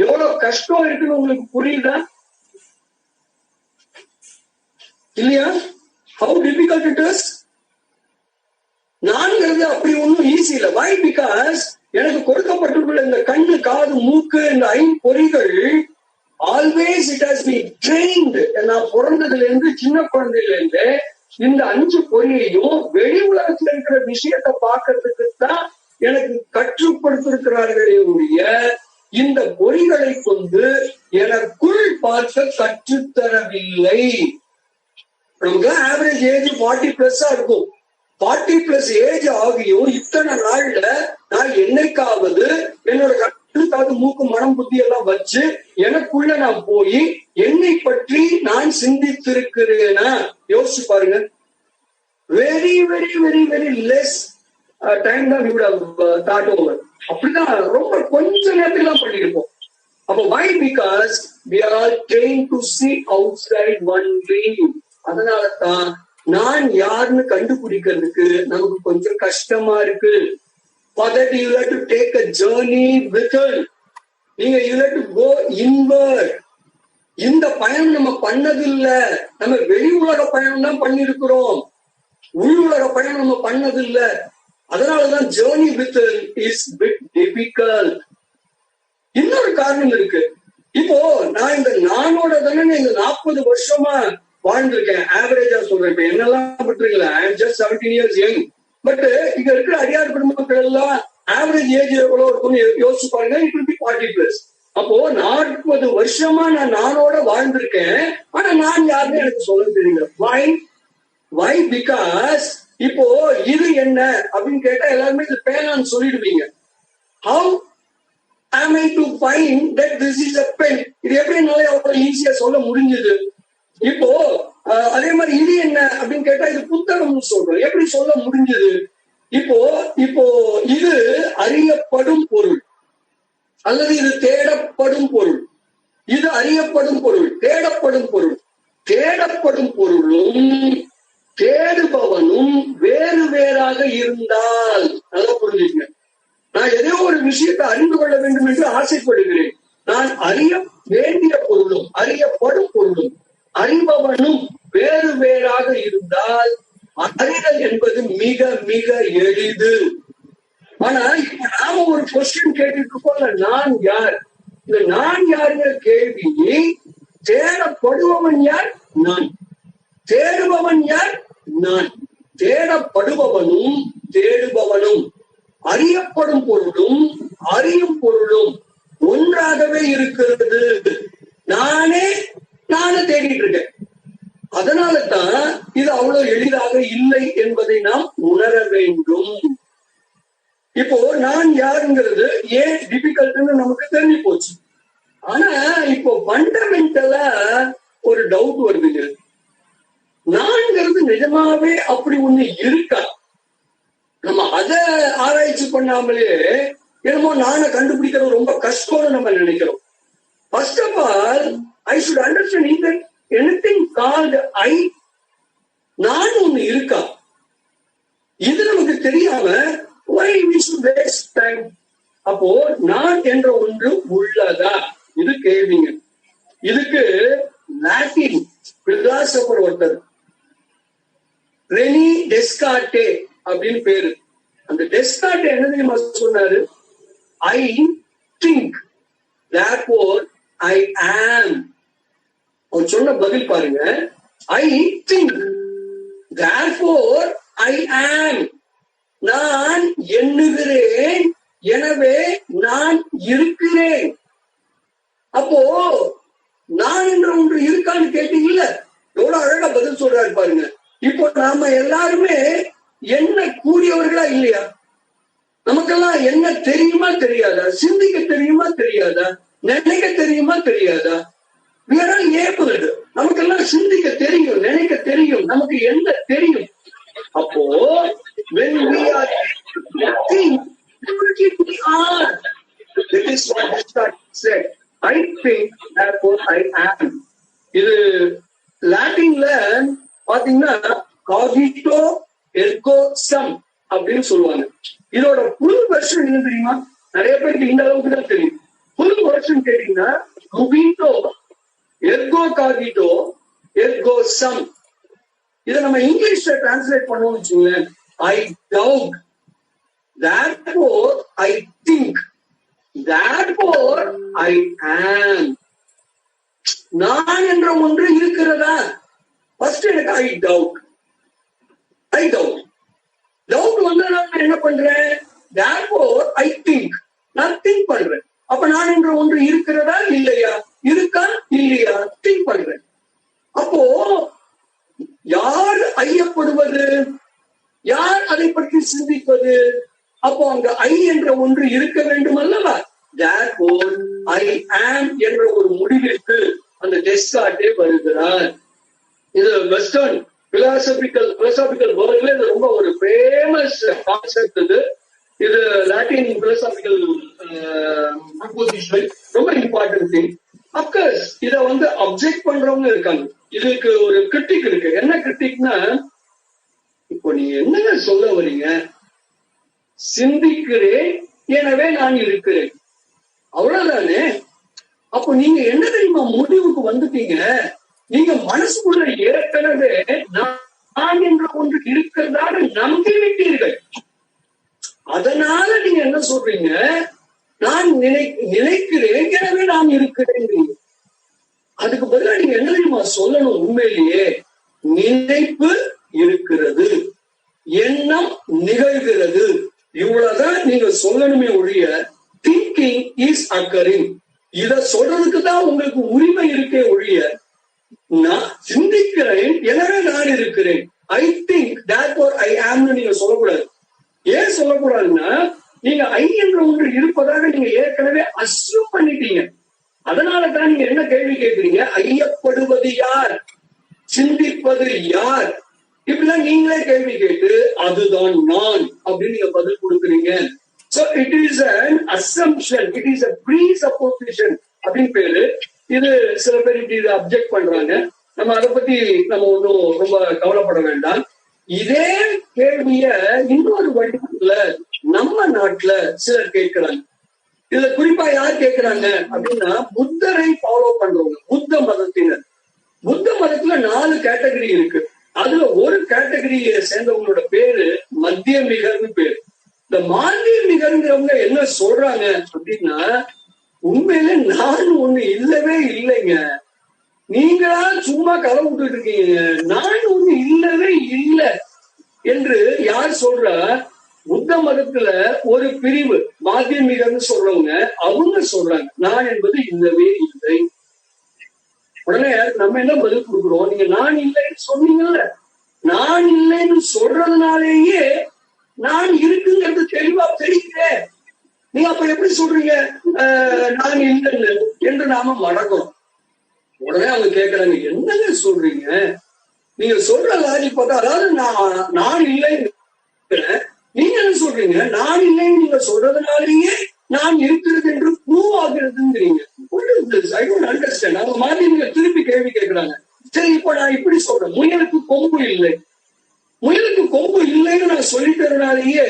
எவ்வளவு கஷ்டம் இருக்குன்னு உங்களுக்கு புரியுதா இல்லையா? How difficult it is. நான்கிறது அப்படி ஒன்னும் ஈஸி இல்லை. வை? பிகாஸ் எனக்கு கொடுக்கப்பட்டுள்ள இந்த கண்ணு, காது, மூக்கு, இந்த ஐம்பொறிகள் always it has been trained. நான் பிறந்ததுல இருந்து, சின்ன குழந்தையில இருந்து இந்த 5 பொறியையும் வெளி உலகத்துல இருக்கிற விஷயத்தை பார்க்கறதுக்கு தான் எனக்கு கற்றுப்படுத்திருக்கிறார்களே ஒழிய இந்த பொறிகளை கொண்டு எனக்குள் பார்க்க கற்றுத்தரவில்லை. நமக்கு ஆவரேஜ் ஏஜ் 40+ இருக்கும். 40+ ஏஜ் ஆகியும் இத்தனை நாள்ல நான் என்னைக்காவது என்னோட கண்ணு, காது, மூக்கு, மனம், புத்தி எல்லாம் வச்சு எனக்குள்ள நான் போய் என்னை பற்றி நான் சிந்தித்திருக்கிறேனா? யோசிச்சு பாருங்க. Very very very very less time தான் we would have thought over. அப்படிதான் ரொம்ப கொஞ்ச நேரத்துக்கு தான் பண்ணிருப்போம். அப்போ why? Because we are all trained to see outside only. அதனாலதான் நான் யாருன்னு கண்டுபிடிக்கிறதுக்கு நமக்கு கொஞ்சம் கஷ்டமா இருக்கு. For that you have to take a journey within. நீங்க you have to go inward. இந்த பயணம் நம்ம பண்ணதில்லை. நம்ம வெளி உலக பயணம் தான் பண்ணிருக்கிறோம், உள் உலக பயணம் நம்ம பண்ணதில்லை. அதனாலதான் journey within is bit difficult. இன்னொரு காரணம் இருக்கு. இப்போ நான் இந்த நானோட தானே இந்த 40 வருஷமா வாழ்ந்திருக்கேன். ஆவரேஜா சொல்றேன். இப்ப என்னெல்லாம் பண்றீங்களா? I am just 17 years young. But இங்க இருக்கிற அடியார் குடும்பங்கள் எல்லாம் ஆவரேஜ் ஏஜ் எவ்வளவு இருக்கும்னு யோசிச்சு பாருங்க. It will be 40+. அப்போ 40 வருஷமா நான் நானோட வாழ்ந்திருக்கேன். ஆனா நான் யாருன்னு எனக்கு சொல்ல தெரியல. வை? பிகாஸ் இப்போ இது என்ன அப்படின்னு கேட்டா எல்லாருமே இது பேனான்னு சொல்லிடுவீங்க. How am I to find that this is a pen? இது எப்படி என்னால அவ்வளவு ஈஸியா சொல்ல முடிஞ்சது? இப்போ அதே மாதிரி இது என்ன அப்படின்னு கேட்டா இது புத்தகம்னு சொல்றோம். எப்படி சொல்ல முடிஞ்சது? இப்போ இது அறியப்படும் பொருள் அல்லது இது தேடப்படும் பொருள். இது அறியப்படும் பொருள், தேடப்படும் பொருள். தேடப்படும் பொருளும் தேடுபவனும் வேறு வேறாக இருந்தால் நல்லா புரிஞ்சுங்க. நான் ஏதோ ஒரு விஷயத்தை அறிந்து கொள்ள வேண்டும் என்று ஆசைப்படுகிறேன். நான் அறிய வேண்டிய பொருளும் அறியப்படும் பொருளும் அறிபவனும் வேறு வேறாக இருந்தால் அறிதல் என்பது மிக மிக எளிது. ஆனா இப்ப நாம ஒரு கொஸ்டின் கேட்டுட்டு இருக்கோம், நான் யார்? இந்த நான் யாருங்கிற கேள்வி, தேடப்படுபவன் யார்? நான். தேடுபவன் யார்? நான். தேடப்படுபவனும் தேடுபவனும் அறியப்படும் பொருளும் அறியும் பொருளும் ஒன்றாகவே இருக்கிறது. நானே தேடிட்டு இருக்கேன். அதனால தான் இது அவ்வளவு எளிதாக இல்லை என்பதை நாம் உணர வேண்டும். இப்போ நான் யாருங்கிறது ஏன் டிஃபிகல்ட்னு நமக்கு தெரிஞ்சு போச்சு. ஆனா இப்போ ஃபண்டமெண்டலா ஒரு டவுட் வருதுங்க. நான்கிறது நிஜமாவே அப்படி ஒண்ணு இருக்கா? நம்ம அதை ஆராய்ச்சி பண்ணாமலே என்னமோ நானை கண்டுபிடிக்கிறது ரொம்ப கஷ்டம்னு நம்ம நினைக்கிறோம். First of all I should understand that anything called I, நான் ஒண்ணு இருக்கா? இது நமக்கு தெரியாம why we should waste time? அப்போ நான் என்ற ஒன்று உள்ளதா? இது கேள்விங்க. இதுக்கு லாட்டின் பிலாசபர் ஒருத்தர் ரெனி டெஸ்கார்டே அப்படின்னு பேரு. அந்த டெஸ்கார்டே என்ன தெரியுமா சொன்னாரு? I think therefore I am. அவர் சொன்ன பதில் பாருங்க. I think therefore I am. நான் எண்ணுகிறேன், எனவே நான் இருக்கிறேன். அப்போ நான் என்ற ஒன்று இருக்கான்னு கேட்டீங்கல்ல, எவ்வளவு அழகா பதில் சொல்றாரு பாருங்க. இப்போ நாம எல்லாருமே என்ன கூடியவர்களா இல்லையா? நமக்கெல்லாம் என்ன தெரியுமா தெரியாதா? சிந்திக்க தெரியுமா தெரியாதா? நினைக்க தெரியுமா தெரியாதா? நமக்கெல்லாம் சிந்திக்க தெரியும், நினைக்க தெரியும், நமக்கு என்ன தெரியும்? அப்போ when we are nothing, we are. That is what Descartes said. I think, therefore I am. இது லாட்டின்ல பாத்தீங்கன்னா காகிட்டோ எர்கோ சம் அப்படின்னு சொல்லுவாங்க. இதோட புல் வெர்ஷன் என்ன தெரியுமா? நிறைய பேருக்கு இந்த அளவுக்கு தான் தெரியும். புல் வெர்ஷன் கேட்டீங்கன்னா ருபிண்டோ எர்கோ காகிட்டோ எர்கோ சம். இதை நம்ம இங்கிலீஷ்ல டிரான்ஸ்லேட் பண்ணுவோம்னு வச்சுக்கோங்களேன். I doubt, therefore I think, therefore I am. நான் என்ற ஒன்று இருக்கிறதா? ஃபர்ஸ்ட் எனக்கு ஐ டவுட் வந்து நான் என்ன பண்றேன்? therefore I think, நான் திங்க் பண்றேன். அப்ப நான் என்ற ஒன்று இருக்கிறதா இல்லையா? இருக்கா இல்லையா? திங்க் பண்றேன். அப்போ யார் ஐயப்படுவது? யார் அதை பற்றி சிந்திப்பது? அப்போ அங்க ஐ என்ற ஒன்று இருக்க வேண்டும் அல்லவா? therefore I am என்ற ஒரு முடிவிற்கு அந்த டெஸ்கார்ட்டே வருகிறார். இது வெஸ்டர்ன் பிலாசபிக்கல் வேர்ல்ட்ல இது ரொம்ப ஒரு ஃபேமஸ் கான்செப்ட். இது லாட்டின் பிலாசபிக்கல் ப்ரொபோசிஷன் ரொம்ப இம்பார்ட்டன்ட் திங். அப்கோர்ஸ் இத வந்து அப்செக்ட் பண்றவங்க இருக்காங்க. இதுக்கு ஒரு கிரிட்டிக் இருக்கு. என்ன கிரிட்டிக்னா, இப்போ நீங்க என்னங்க சொல்ல வரீங்க? சிந்திக்கிறேன் எனவே நான் இருக்கிறேன், அவ்வளவுதானே? அப்போ நீங்க என்ன தெரியுமா முடிவுக்கு வந்துட்டீங்க? நீங்க மனசுக்குள்ள ஏற்கனவே நான் என்ற ஒன்று இருக்கிறதாக நம்பி விட்டீர்கள். அதனால நீங்க என்ன சொல்றீங்க? நான் நினைக்கிறேன் எனவே நான் இருக்கிறேன். அதுக்கு பதிலா நீங்க என்ன தெரியுமா சொல்லணும்? உண்மையிலேயே நினைப்பு இருக்கிறது, எண்ணம் நிகழ்கிறது, இவ்வளவுதான் நீங்க சொல்லணுமே ஒழிய திங்கிங் இஸ் அக்கரிங் இத சொல்றதுக்கு தான் உங்களுக்கு உரிமை இருக்கே ஒழிய நான் சிந்திக்கிறேன் எனவே நான் இருக்கிறேன், I think therefore I am நீங்க சொல்லக்கூடாது. ஏன் சொல்லக்கூடாதுன்னா, நீங்க ஐ என்ற ஒன்று இருப்பதாக நீங்க ஏற்கனவே அஸ்யூம் பண்ணிட்டீங்க. அதனாலதான் நீங்க என்ன கேள்வி கேட்கிறீங்க? ஐயப்படுவது யார்? சிந்திப்பது யார்? இப்படிதான் நீங்களே கேள்வி கேட்டு அதுதான் நான் அப்படின்னு நீங்க பதில் கொடுக்குறீங்க. So it is an assumption, it is a presupposition அப்படின்னு பேரு. இது சில பேர் இப்படி இதை அப்செக்ட் பண்றாங்க. நம்ம அதை பத்தி நம்ம ஒன்றும் ரொம்ப கவலைப்பட வேண்டாம். இதே கேள்விய இன்னொரு வடிவத்துல நம்ம நாட்டுல சிலர் கேட்கிறாங்க. இதுல குறிப்பா யார் கேட்கிறாங்க அப்படின்னா, புத்தரை ஃபாலோ பண்றவங்க, புத்த மதத்தினர். புத்த மதத்துல 4 கேட்டகரி இருக்கு. அதுல ஒரு கேட்டகரியை சேர்ந்தவங்களோட பேரு மத்தியமிகர்னு பேரு. இந்த மத்தியமிகர்ங்கிறவங்க என்ன சொல்றாங்க அப்படின்னா, உண்மையில நான் ஒண்ணு இல்லவே இல்லைங்க, நீங்களா சும்மா கதை விட்டுட்டு இருக்கீங்க, நான் ஒண்ணு இல்லவே இல்லை என்று யார் சொல்றா? புத்த மதத்துல ஒரு பிரிவு மத்தியமிகர்னு சொல்றவங்க அவங்க சொல்றாங்க நான் என்பது இல்லவே இல்லை. உடனே நம்ம என்ன பதில் கொடுக்குறோம்? நீங்க நான் இல்லைன்னு சொன்னீங்கல்ல, நான் இல்லைன்னு சொல்றதுனாலேயே நான் இருக்குங்கிறது தெளிவா தெரிகிறேன். நீங்க அப்ப எப்படி சொல்றீங்க நான் இல்லைன்னு என்று நாம மடக்கிறோம். உடனே அவங்க கேட்கறாங்க, என்னங்க சொல்றீங்க? நீங்க சொல்ற லாஜிக் பார்த்தா, அதாவது நான் இல்லைன்னு நீங்க என்ன சொல்றீங்க? நான் இல்லைன்னு நீங்க சொல்றதுனாலேயே நான் இருக்கிறது என்று ப்ரூவ் ஆகிறதுங்கிறீங்க. I don't understand. அவங்க மாதிரி நீங்க திருப்பி கேள்வி கேட்கிறாங்க. சரி, இப்ப நான் இப்படி சொல்றேன், முயலுக்கு கொம்பு இல்லை, முயலுக்கு கொம்பு இல்லைன்னு நான் சொல்லிட்டதுனாலேயே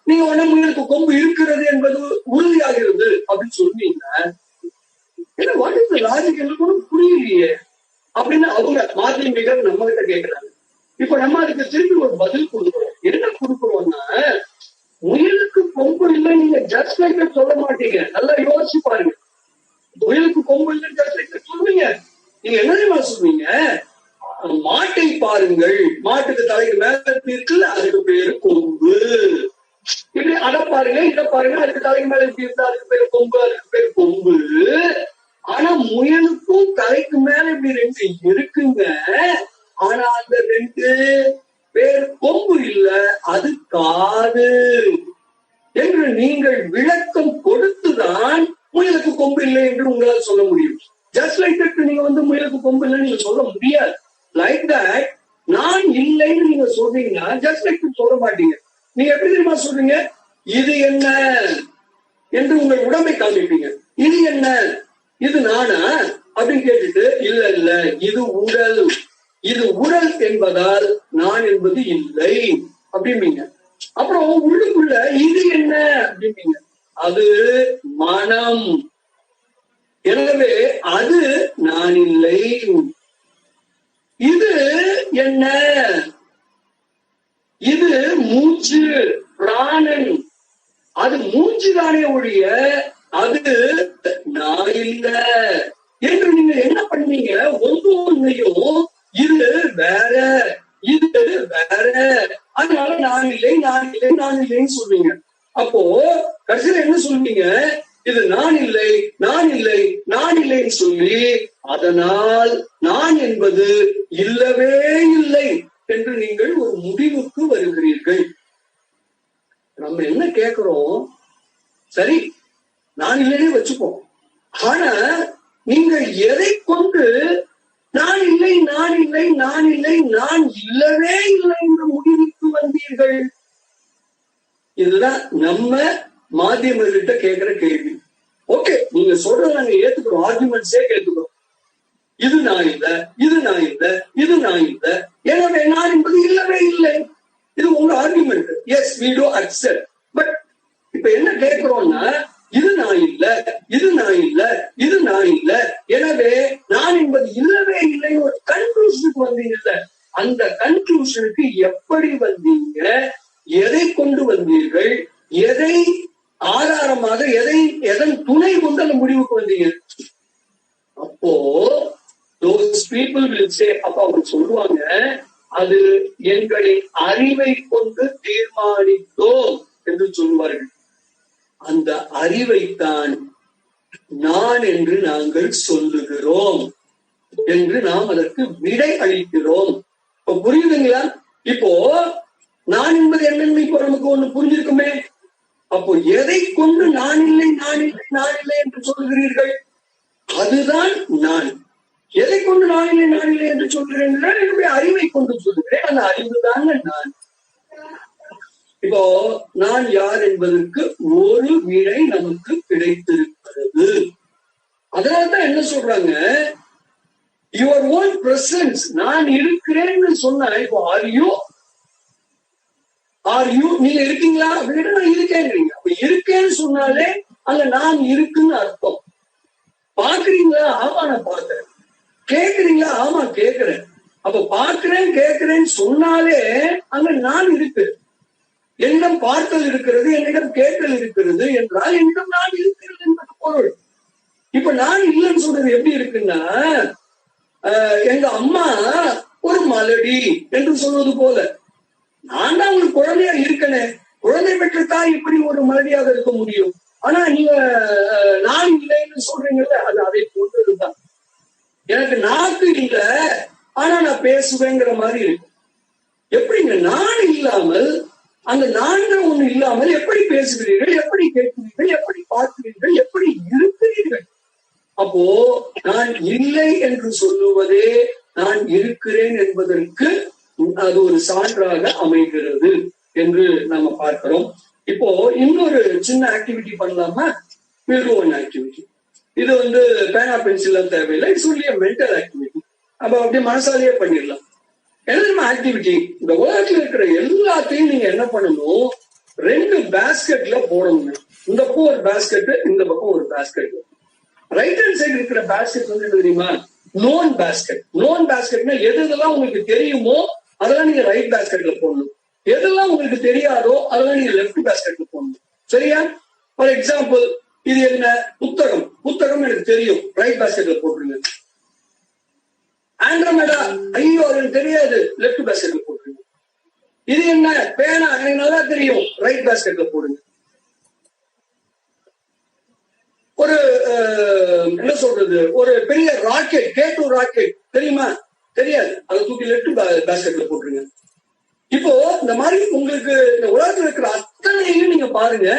நீங்க உடனே முயலுக்கு கொம்பு இருக்கிறது என்பது உறுதியாகிறது அப்படின்னு சொல்றீங்க. ஏன்னா வாட் இஸ் தி லாஜிக் என்று புரியலையே அப்படின்னு அவங்க மாத்தியமிகர் நம்ம கிட்ட கேட்கிறாங்க. இப்ப நம்ம அதுக்கு திருப்பி ஒரு பதில் கொடுக்குறோம். என்ன கொடுக்குறோம்னா, முயலுக்கு கொம்பு இல்லை நீங்க ஜஸ்ட் லைக் சொல்ல மாட்டீங்க. நல்லா யோசிச்சு பாருங்க. முயலுக்கு கொம்பு இல்லை ஜஸ்ட் லைக் சொல்லுவீங்க. நீங்க என்ன சொல்றீங்க? மாட்டை பாருங்கள், மாட்டுக்கு தலைக்கு மேல இருக்குல்ல, அதுக்கு பேரு கொம்பு. இப்படி அதை பாருங்க, இதை பாருங்க, அதுக்கு தலைக்கு மேல இப்படி இருந்தா அதுக்கு பேர் கொம்பு, அதுக்கு பேர் கொம்பு. ஆனா முயலுக்கும் தலைக்கு மேல இப்படி ரெண்டு இருக்குங்க. ஆனா அந்த ரெண்டு பேர் கொம்பு இல்ல, அது காது என்று நீங்கள் விளக்கம் கொடுத்துதான் முயலுக்கு கொம்பு இல்லை என்று உங்களால் சொல்ல முடியும். ஜஸ்ட் லைக் தட் நீங்க முயலுக்கு கொம்பு இல்லைன்னு நீங்க சொல்ல முடியாது. லைக் தட் நான் இல்லைன்னு நீங்க சொல்றீங்கன்னா ஜஸ்ட் லைக் சொல்ல மாட்டீங்க. நீங்க எப்படி தெரியுமா சொல்றீங்க? இது என்ன என்று உங்கள் உடம்பை காமிப்பீங்க. இது என்ன, இது நானா அப்படின்னு கேட்டுட்டு, இல்ல இல்ல இது உடல், இது உடல் என்பதால் நான் என்பது இல்லை அப்படிம்பீங்க. அப்புறம் உள்ளுக்குள்ள இது என்ன அப்படிம்பீங்க, அது மனம். எனவே அது நான் இல்லை. இது என்ன, இது மூச்சு, பிராணன். அது மூச்சு தானே ஒழிய அது நான் இல்ல என்று நீங்க என்ன பண்ணீங்க? ஒவ்வொன்றையும் இது வேற, இது வேற, அதனால நான் இல்லை நான் இல்லை நான் இல்லைன்னு சொல்றீங்க. அப்போ கடைசியில என்ன சொல்வீங்க? இது நான் இல்லை நான் இல்லை நான் இல்லைன்னு சொல்லி அதனால் நான் என்பது இல்லவே இல்லை என்று நீங்கள் ஒரு முடிவுக்கு வருகிறீர்கள். நம்ம என்ன கேட்கிறோம்? சரி, நான் இல்லையே வச்சுப்போம். ஆனா நீங்கள் எதை கொண்டு நான் இல்லை நான் இல்லை நான் இல்லை நான் இல்லவே இல்லை என்ற முடிவுக்கு வந்தீர்கள்? இதுதான் நம்ம மாத்தியமர்கிட்ட கேட்கிற கேள்வி. ஓகே, நீங்க சொல்றத நாங்க ஏத்துக்கிறோம், ஆர்குமெண்ட்ஸே கேட்டுக்கிறோம். இது நான் இல்ல, இது நான் இல்ல, இது நான் இல்ல, எனவே நான் என்பது இல்லவே இல்லை. இது உங்க argument. Yes, we do accept. But இப்ப என்ன கேட்கிறோம்னா, இது நான் இல்ல, இது நான் இல்ல, இது நான் இல்ல, எனவே நான் என்பது இல்லவே இல்லை ஒரு கன்க்ளூஷனுக்கு வந்தீங்கல்ல, அந்த கன்க்ளூஷனுக்கு எப்படி வந்தீங்க? எதை கொண்டு வந்தீர்கள்? எதை ஆதாரமாக, எதன் துணை கொண்டு அந்த முடிவுக்கு வந்தீங்க? அப்போ those people will say, அப்ப அவங்க சொல்லுவாங்க, அது எங்களின் அறிவை கொண்டு தீர்மானித்தோம் என்று சொல்வார்கள். அந்த அறிவைத்தான் நான் என்று நாங்கள் சொல்லுகிறோம் என்று நாம் அதற்கு விடை அளிக்கிறோம். இப்ப புரியுதுங்களா? இப்போ நான் என்பது என்னன்னு இப்ப நமக்கு ஒண்ணு புரிஞ்சிருக்குமே. அப்போ எதை கொண்டு நான் இல்லை நான் இல்லை நான் இல்லை என்று சொல்லுகிறீர்கள்? அதுதான் நான். எதை கொண்டு நான் இல்லை நான் இல்லை என்று சொல்கிறேன்? என்னுடைய அறிவை கொண்டு சொல்லுகிறேன். அந்த அறிவு தாங்க நான். இப்போ நான் யார் என்பதற்கு ஒரு விடை நமக்கு கிடைத்திருக்கிறது. அதனால்தான் என்ன சொல்றாங்க, யுவர் ஓன் பிரசன்ஸ், நான் இருக்கிறேன்னு சொன்னா, இப்போ ஆர் யூ நீங்க இருக்கீங்களா அப்படின்னு நான் இருக்கேங்கிறீங்க. அப்ப இருக்கேன்னு சொன்னாலே அங்க நான் இருக்குன்னு அர்த்தம். பாக்குறீங்களா? ஆமா நான் பாக்குறேன். கேக்குறீங்களா? ஆமா கேக்குறேன். அப்ப பாக்குறேன் கேக்குறேன்னு சொன்னாலே அங்க நான் இருக்கு. என்னிடம் பார்த்தல் இருக்கிறது, என்னிடம் கேட்டல் இருக்கிறது என்றால் என்னிடம் நான் இருக்கிறது என்பது பொருள். இப்ப நான் இல்லைன்னு சொல்றது எப்படி இருக்குன்னா, எங்க அம்மா ஒரு மலடி என்று சொல்வது போல, நான் தான் உங்களுக்கு குழந்தையா இருக்கனே, குழந்தை பெற்ற தாய் எப்படி ஒரு மலடியாக இருக்க முடியும்? ஆனா நீங்க நான் இல்லைன்னு சொல்றீங்கல்ல, அது அதை போன்றதுதான். எனக்கு நாக்கு இல்ல, ஆனா நான் பேசுவேங்கிற மாதிரி இருக்கு. எப்படிங்க நான் இல்லாமல், அந்த நான்கிற ஒண்ணு இல்லாமல் எப்படி பேசுகிறீர்கள், எப்படி கேட்கிறீர்கள், எப்படி பார்க்கிறீர்கள், எப்படி இருக்கிறீர்கள்? அப்போ நான் இல்லை என்று சொல்லுவதே நான் இருக்கிறேன் என்பதற்கு அது ஒரு சான்றாக அமைகிறது என்று நம்ம பார்க்கிறோம். இப்போ இன்னொரு சின்ன ஆக்டிவிட்டி பண்ணலாமா? One activity. இது பேனா பென்சில் தேவையில்லை, it's only a mental activity. அப்ப அப்படியே மனசாலேயே பண்ணிடலாம். என்ன ஆக்டிவிட்டி? இந்த உலகத்துல இருக்கிற எல்லாத்தையும் நீங்க என்ன பண்ணணும், 2 பேஸ்கெட்ல போடணும். இந்த பக்கம் ஒரு பேஸ்கெட், இந்த பக்கம் ஒரு பேஸ்கெட். ரைட் ஹேண்ட் சைடு இருக்கிற பேஸ்கெட் என்ன தெரியுமா? Known basket. நோன் பேஸ்கெட்னா எதெல்லாம் உங்களுக்கு தெரியுமோ அதெல்லாம் நீங்க ரைட் பேஸ்கெட்ல போடணும். எதெல்லாம் உங்களுக்கு தெரியாதோ அதெல்லாம் நீங்க லெஃப்ட் பேஸ்கெட்ல போடணும். சரியா? ஃபார் எக்ஸாம்பிள், இது என்ன? புத்தகம். புத்தகம் எனக்கு தெரியும், ரைட் பேஸ்கெட்ல போட்டுருங்க. ஆண்ட்ரோமேடா, ஐயோ எனக்கு தெரியாது, லெஃப்ட் பேஸ்கெட்ல போட்டுருங்க. இது என்ன? பேனா, எனக்கு நல்லா தெரியும், ரைட் பேஸ்கெட்ல போடுங்க. என்ன சொல்றது, ஒரு பெரிய ராக்கெட், K2 ராக்கெட் தெரியுமா? தெரியாது. அதை தூக்கி லெஃப்ட் பேஸ்கெட்ல போட்டுருங்க. இப்போ இந்த மாதிரி உங்களுக்கு இந்த உலகத்துல இருக்கிற அத்தனையும் நீங்க பாருங்க.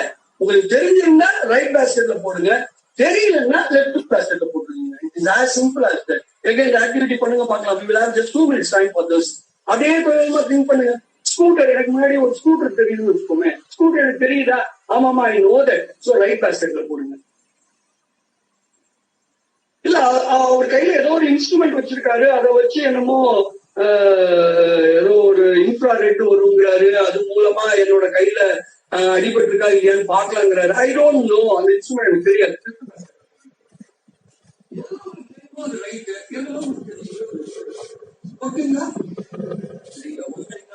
உங்களுக்கு தெரிஞ்சிருந்தா ரைட் பேஸ்கெட்ல போடுங்க, தெரியலன்னா லெஃப்ட் பேஸ்கெட்ல போட்டுருங்க. It is as simple as that. இந்த ஆக்டிவிட்டி பண்ணுங்க பார்க்கலாம். we will have just 2 minutes time for this. அப்படியே கொஞ்சமா திங்க் பண்ணுங்க. ஸ்கூட்டர், எனக்கு முன்னாடி ஒரு ஸ்கூட்டர் தெரியுதுன்னு வச்சுக்கோமே, ஸ்கூட்டர் எனக்கு தெரியுதா? ஆமாமா, I know that. So right பேஸ்கெட்ல போடுங்க. இல்ல, அவர் கையில ஏதோ ஒரு இன்ஸ்ட்ருமெண்ட் வச்சிருக்காரு, அதை வச்சு என்னமோ ஏதோ ஒரு இன்ஃப்ராரெட் வருங்கிறாரு, அது மூலமா என்னோட கையில அடிபட்டு இருக்கா இல்லையான்னு பாக்கலாங்கிறாரு. ஐ டோன்ட் நோ, அந்த இன்ஸ்ட்ருமெண்ட் எனக்கு தெரியாது.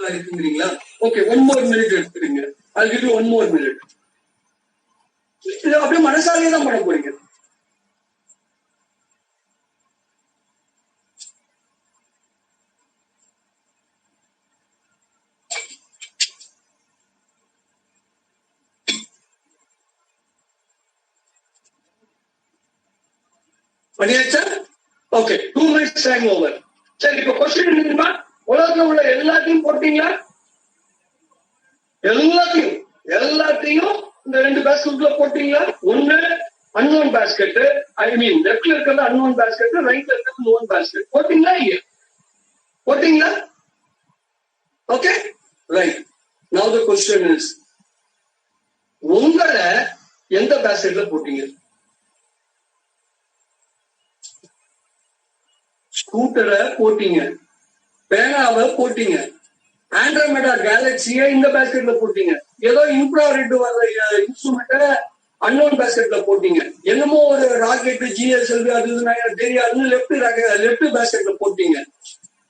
இருக்குங்கிறீங்களா? ஓகே, 1 more minute எடுத்துக்கிறீங்க. I'll give you 1 more minute. இது அப்படியே மனசாலே தான் பண்ண போறீங்க. பண்ணியாச்சா? Okay, 2 minutes time over. சரி, இப்ப கொஸ்டின் என்னன்னா, உலகத்துல உள்ள எல்லாத்தையும் போட்டீங்களா? எல்லாத்தையும் இந்த 2 பேஸ்கெட்ல போட்டீங்களா? ஒண்ணு அன்னோன் பேஸ்கெட், ஐ மீன் லெஃப்ட்ல இருக்கிறது அன்னோன் பேஸ்கெட், ரைட்ல இருக்கிறது நோன் பேஸ்கெட். போட்டீங்களா? இல்லையா? போட்டீங்களா? Okay, right. Now the question is, உங்களை எந்த பேஸ்கெட்ல போட்டீங்க? ஸ்கூட்டரை போட்டீங்க, பேனாவை போட்டீங்க, ஆண்ட்ரோமேடா கேலக்சியை இந்த பேஸ்கெட்ல போட்டீங்க, ஏதோ இன்ஃப்ராரெட் வர இன்ஸ்ட்ருமெண்ட அன்னோன் பேஸ்கெட்ல போட்டீங்க, என்னமோ ஒரு ராக்கெட் GSLV அது தெரியாதுன்னு லெஃப்ட் பேஸ்கெட்ல போட்டீங்க.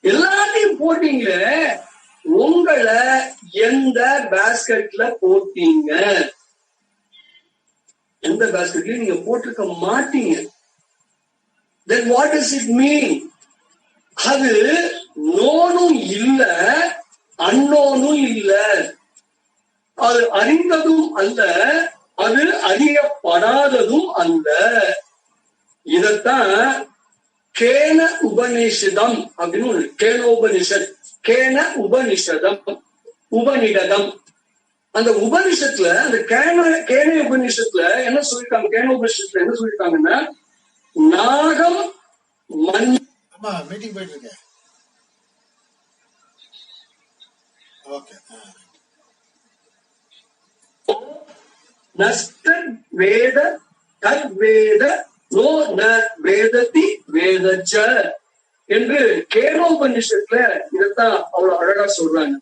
எல்லாத்தையும் போட்டீங்களே, உங்களை எந்த பேஸ்கெட்ல போட்டீங்க? எந்த பேஸ்கெட்லயும் நீங்க போட்டிருக்க மாட்டீங்க. Then what does it mean? அது நோனும் இல்ல, அன்னோனும் இல்ல, அது அறிந்ததும் அல்ல, அது அறியப்படாததும் அல்ல. இதத்தான் கேன உபநிஷதம் அப்படின்னு ஒண்ணு. கேனோபனிஷத், கேன உபநிஷதம், உபநிடதம். அந்த உபனிஷத்துல, அந்த கேன உபநிஷத்துல என்ன சொல்லிருக்காங்க? கேன உபனிஷத்துல என்ன சொல்லிருக்காங்கன்னா, நாகம் மண். மீட்டிங் போயிட்டு இருக்கேன். ஓகே. நஸ்த வேத தத் வேத நோ ந வேததி வேதச்ச என்று கேனோபனிஷத்துல இதத்தான் அவ்வளவு அழகா சொல்றாங்க.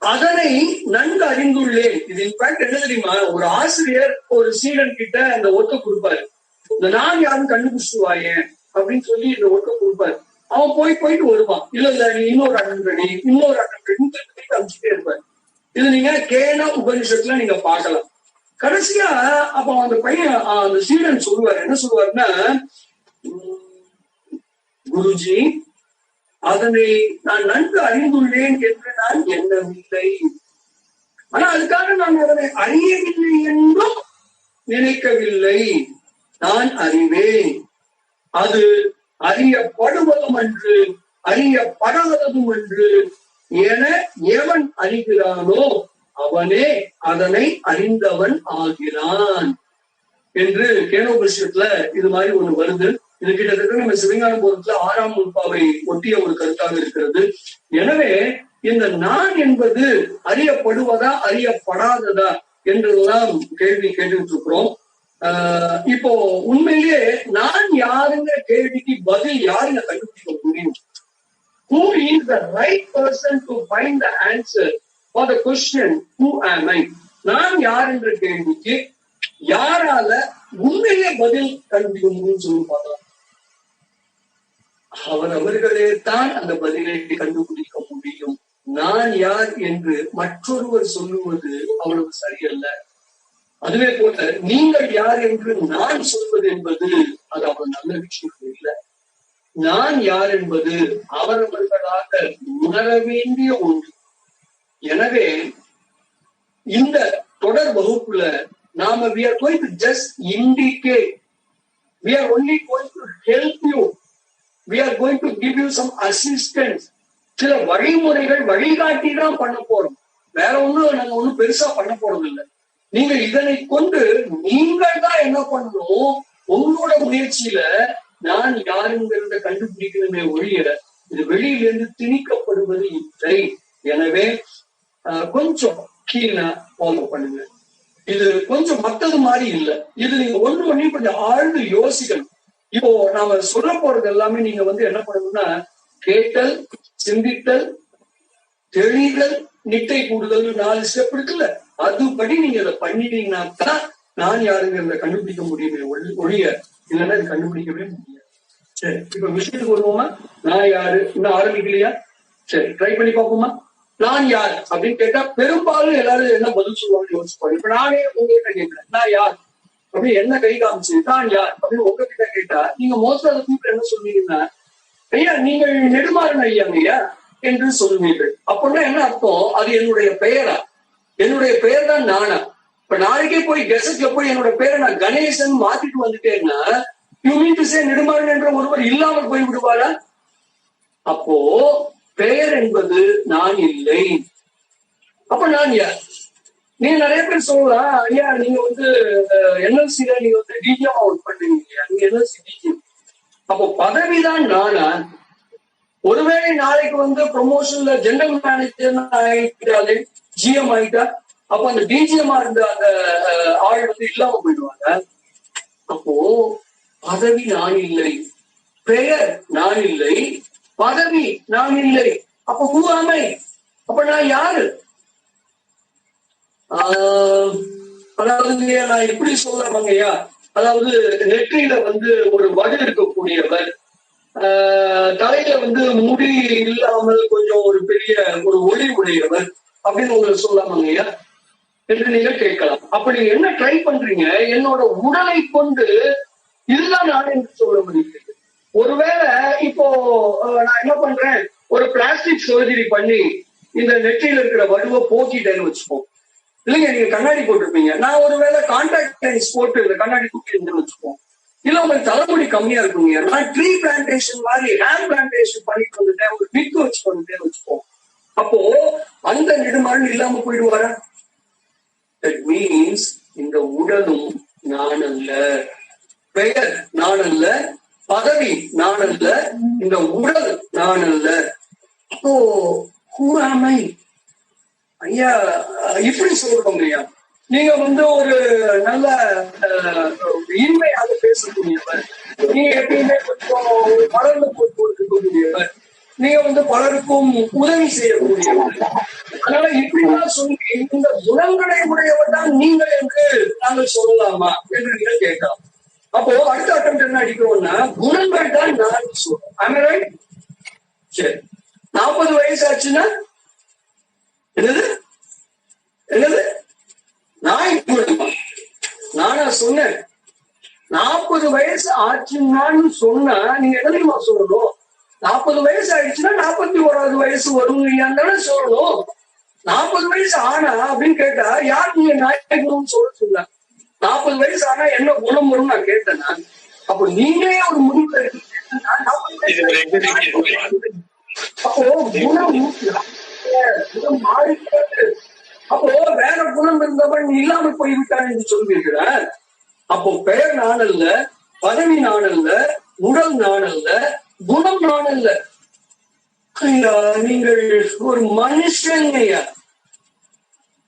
அதனை நன்கு அறிந்துள்ளேன். இது இன்ஃபேக்ட் என்ன தெரியுமா, ஒரு ஆசிரியர் ஒரு சீடன் கிட்ட அந்த ஒர்க்க கொடுப்பாரு. இந்த நான் யாரும் கண்டுபிடிச்சுவாயே அப்படின்னு சொல்லி இந்த ஒர்க்க கொடுப்பாரு. அவன் போயிட்டு வருவான். இல்ல நீ இன்னொரு அட்டன் அனுப்பிச்சுட்டே இருப்பாரு. இது நீங்க கேன உபனிஷத்துல நீங்க பார்க்கலாம். கடைசியா அப்ப அந்த பையன், அந்த சீடன் சொல்லுவாரு, என்ன சொல்லுவாருன்னா, குருஜி, அதனை நான் நன்கு அறிந்துள்ளேன் என்று நான் எண்ணவில்லை. ஆனா அதுக்காக நான் அதனை அறியவில்லை என்றும் நினைக்கவில்லை. நான் அறிவேன். அது அறியப்படுவதும் அன்று, அறியப்படாததும் அன்று என எவன் அறிகிறானோ அவனே அதனை அறிந்தவன் ஆகிறான் என்று கேனோபனிஷத்துல இது மாதிரி ஒண்ணு வருது. இது கிட்டத்தட்ட நம்ம சிவஞான போதத்துல 6ஆம் நூற்பாவை ஒட்டிய ஒரு கருத்தாக இருக்கிறது. எனவே இந்த நான் என்பது அறியப்படுவதா அறியப்படாததா என்றெல்லாம் கேள்வி கேட்டுட்டு இருக்கிறோம். இப்போ உண்மையிலேயே நான் யாருங்கிற கேள்விக்கு பதில் யாருங்க கண்டுபிடிக்க முடியும்? Who is the right person to find the answer for the question who am I? நான் யார் என்ற கேள்விக்கு யாரால உண்மையிலே பதில் கண்டுபிடிக்க முடியும்னு சொல்லி பார்க்கலாம். அவர்களே தான் அந்த பதிலை கண்டுபிடிக்க முடியும். நான் யார் என்று மற்றொருவர் சொல்லுவது அவ்வளவு சரியல்ல. அதுவே போல நீங்கள் யார் என்று நான் சொல்வது என்பது அது அவ்வளவு நல்ல விஷயம் இல்லை. நான் யார் என்பது அவரவர்களாக உணர வேண்டிய ஒன்று. எனவே இந்த தொடர் வகுப்புல நாம we are going to just indicate, we are only going to help you, we are going to give you some assistance. சில வழிமுறைகள் வழிகாட்டி தான் பண்ண போறோம். வேற நாங்க ஒண்ணும் பெருசா பண்ண போறது இல்லை. நீங்க இதனை கொண்டு நீங்கள் தான் என்ன பண்ணணும், உங்களோட முயற்சியில நான் யாருங்கிறத கண்டுபிடிக்கணுமே ஒழிய இது வெளியிலிருந்து திணிக்கப்படுவது இல்லை. எனவே கொஞ்சம் கீழே ஃபாலோ பண்ணுங்க. இது கொஞ்சம் மத்தது மாதிரி இல்லை. இது நீங்க ஒண்ணு கொஞ்சம் ஆழ்ந்து யோசிக்கணும். இப்போ நாம சொல்ல போறது எல்லாமே நீங்க என்ன பண்ணணும்னா, கேட்டல், சிந்தித்தல், தெளிதல், நிட்டை கூடுதல் 4 ஸ்டெப் இருக்குல்ல, அதுபடி நீங்க அதை பண்ணிட்டீங்கன்னா தான் நான் யாருங்கிறத கண்டுபிடிக்க முடியுமே ஒழிய இல்லைன்னா இது கண்டுபிடிக்கவே முடியாது. சரி, இப்ப விஷயத்துக்கு வருவோமா? நான் யாரு இன்னும் ஆரம்பிக்கலையா? சரி, ட்ரை பண்ணி பார்ப்போமா? நான் யார் அப்படின்னு கேட்டா பெரும்பாலும் எல்லாரும் என்ன பதில் சொல்லுவாங்க யோசிப்பாங்க. இப்ப நானே உங்ககிட்ட கேட்கிறேன், நான் யார் அப்படி என்ன கை காமிச்சு தான் யார் அப்படின்னு உங்ககிட்ட கேட்டா நீங்க மோஸ்ட் ஆஃப் பீப்புள் என்ன சொல்வீங்கன்னா, ஐயா நீங்கள் நெடுமாறன் ஐயா என்று சொல்லுவீர்கள். அப்படின்னா என்ன அர்த்தம்? அது என்னுடைய பெயரா? என்னுடைய பெயர் தான் நானா? இப்ப நாளைக்கே போய் கெசட்ல போய் என்னோட பேரை நான் கணேசன் மாத்திட்டு வந்துட்டேன்னா you mean to say Nedumaran என்ற ஒருவர் இல்லாமல் போய் விடுவாரா? அப்போ பெயர் என்பது நான் இல்லை. அப்ப நான் யார்? நீங்க நிறைய பேர் சொல்லலாம், ஐயா நீங்க என்எல்சில நீங்க டிஜிஎம் ஒர்க் பண்றீங்க இல்லையா, நீங்க என்எல்சி டிஜிஎம். அப்போ பதவிதான் நானா? ஒருவேளை நாளைக்கு ப்ரொமோஷன்ல ஜெனரல் மேனேஜர் ஆயிட்டாலே ஜிஎம் ஆயிட்டா அப்ப அந்த டிஜிஎம் இருந்த அந்த ஆள் இல்லாம போயிடுவாங்க. அப்போ பதவி நான் இல்லை, பெயர் நான் இல்லை, பதவி நான் இல்லை. அப்ப who am I? அப்ப நான் யாரு? அதாவது நான் இப்படி சொல்றேங்கய்யா, அதாவது நெற்றியில ஒரு வடு இருக்கக்கூடியவர், தலையில முடி இல்லாமல் கொஞ்சம் ஒரு பெரிய ஒரு ஒளி உடையவர் அப்படின்னு உங்களுக்கு சொல்லலாமாங்கய்யா என்று நீங்க கேட்கலாம். அப்ப நீங்க என்ன ட்ரை பண்றீங்க? என்னோட உடலை கொண்டு இதுதான் நான் என்று சொல்ல முடியுது. ஒருவேளை இப்போ நான் என்ன பண்றேன், ஒரு பிளாஸ்டிக் சர்ஜரி பண்ணி இந்த நெற்றியில இருக்கிற வடுவை போக்கிட்டேன்னு வச்சுப்போம். இல்லைங்க, நீங்க கண்ணாடி போட்டிருப்பீங்க, நான் ஒருவேளை கான்டாக்ட் லென்ஸ் போட்டு இந்த கண்ணாடி தூக்கி இருந்துன்னு வச்சுப்போம். இல்ல உங்களுக்கு தலைமுடி கம்மியா இருக்குங்க, நான் ட்ரீ பிளான்டேஷன் மாதிரி ஹேர் பிளான்டேஷன் பண்ணிட்டு வந்துட்டேன், ஒரு விக்கு வச்சு வந்துட்டேன்னு வச்சுப்போம். அப்போ அந்த நெடுமாறன் இல்லாம போயிடுவாரா? தட் மீன்ஸ் இந்த உடலும் நான் அல்ல, பெயர் நான் அல்ல, பதவி நான் அல்ல, இந்த உடல் நான் அல்ல. அப்போ who am I? ஐயா இப்படி சொல்றோம் ஐயா, நீங்க ஒரு நல்ல இன்மையாக பேசக்கூடியவர், நீங்க எப்பயுமே கொஞ்சம் வளர்ந்து கொடுக்கக்கூடியவர், நீங்க பலருக்கும் உதவி செய்யக்கூடியவர். அதனால இப்படிதான் சொல்லி இந்த குணங்களை உடையவர் தான் நீங்கள் என்று நாங்கள் சொல்லலாமா என்று நீங்கள் கேட்கலாம். அப்போ அடுத்த அட்டம் என்ன அடிக்கிறோம்னா, குணங்கள் தான் நான் சொல்றேன். சரி, 40 வயசு ஆச்சுன்னா என்னது என்னது நான் குணமா? நானா சொன்னேன்? 40 வயசு ஆச்சுன்னு சொன்னா நீங்க எதுமா சொல்லணும்? 40 வயசு ஆயிடுச்சுன்னா 41வது வயசு வருவீங்கன்னு சொல்லணும். 40 வயசு ஆனா அப்படின்னு கேட்டா யார் நீங்க நாயகுணம் சொல்ல? 40 வயசு ஆனா என்ன குணம் வரும் நான் கேட்டேன்னா, அப்போ நீங்களே ஒரு முடிவுல இருக்கு. அப்போ குணம் மாறிக்கிறது. அப்போ வேற குணம் இருந்தவன் இல்லாமல் போய்விட்டான் என்று சொல்வீர்கள? அப்போ பெயர் நான் அல்ல, பதவி நான் அல்ல, உடல் நான் அல்ல, குணம் நான் அல்ல. நீங்கள் ஒரு மனுஷன்.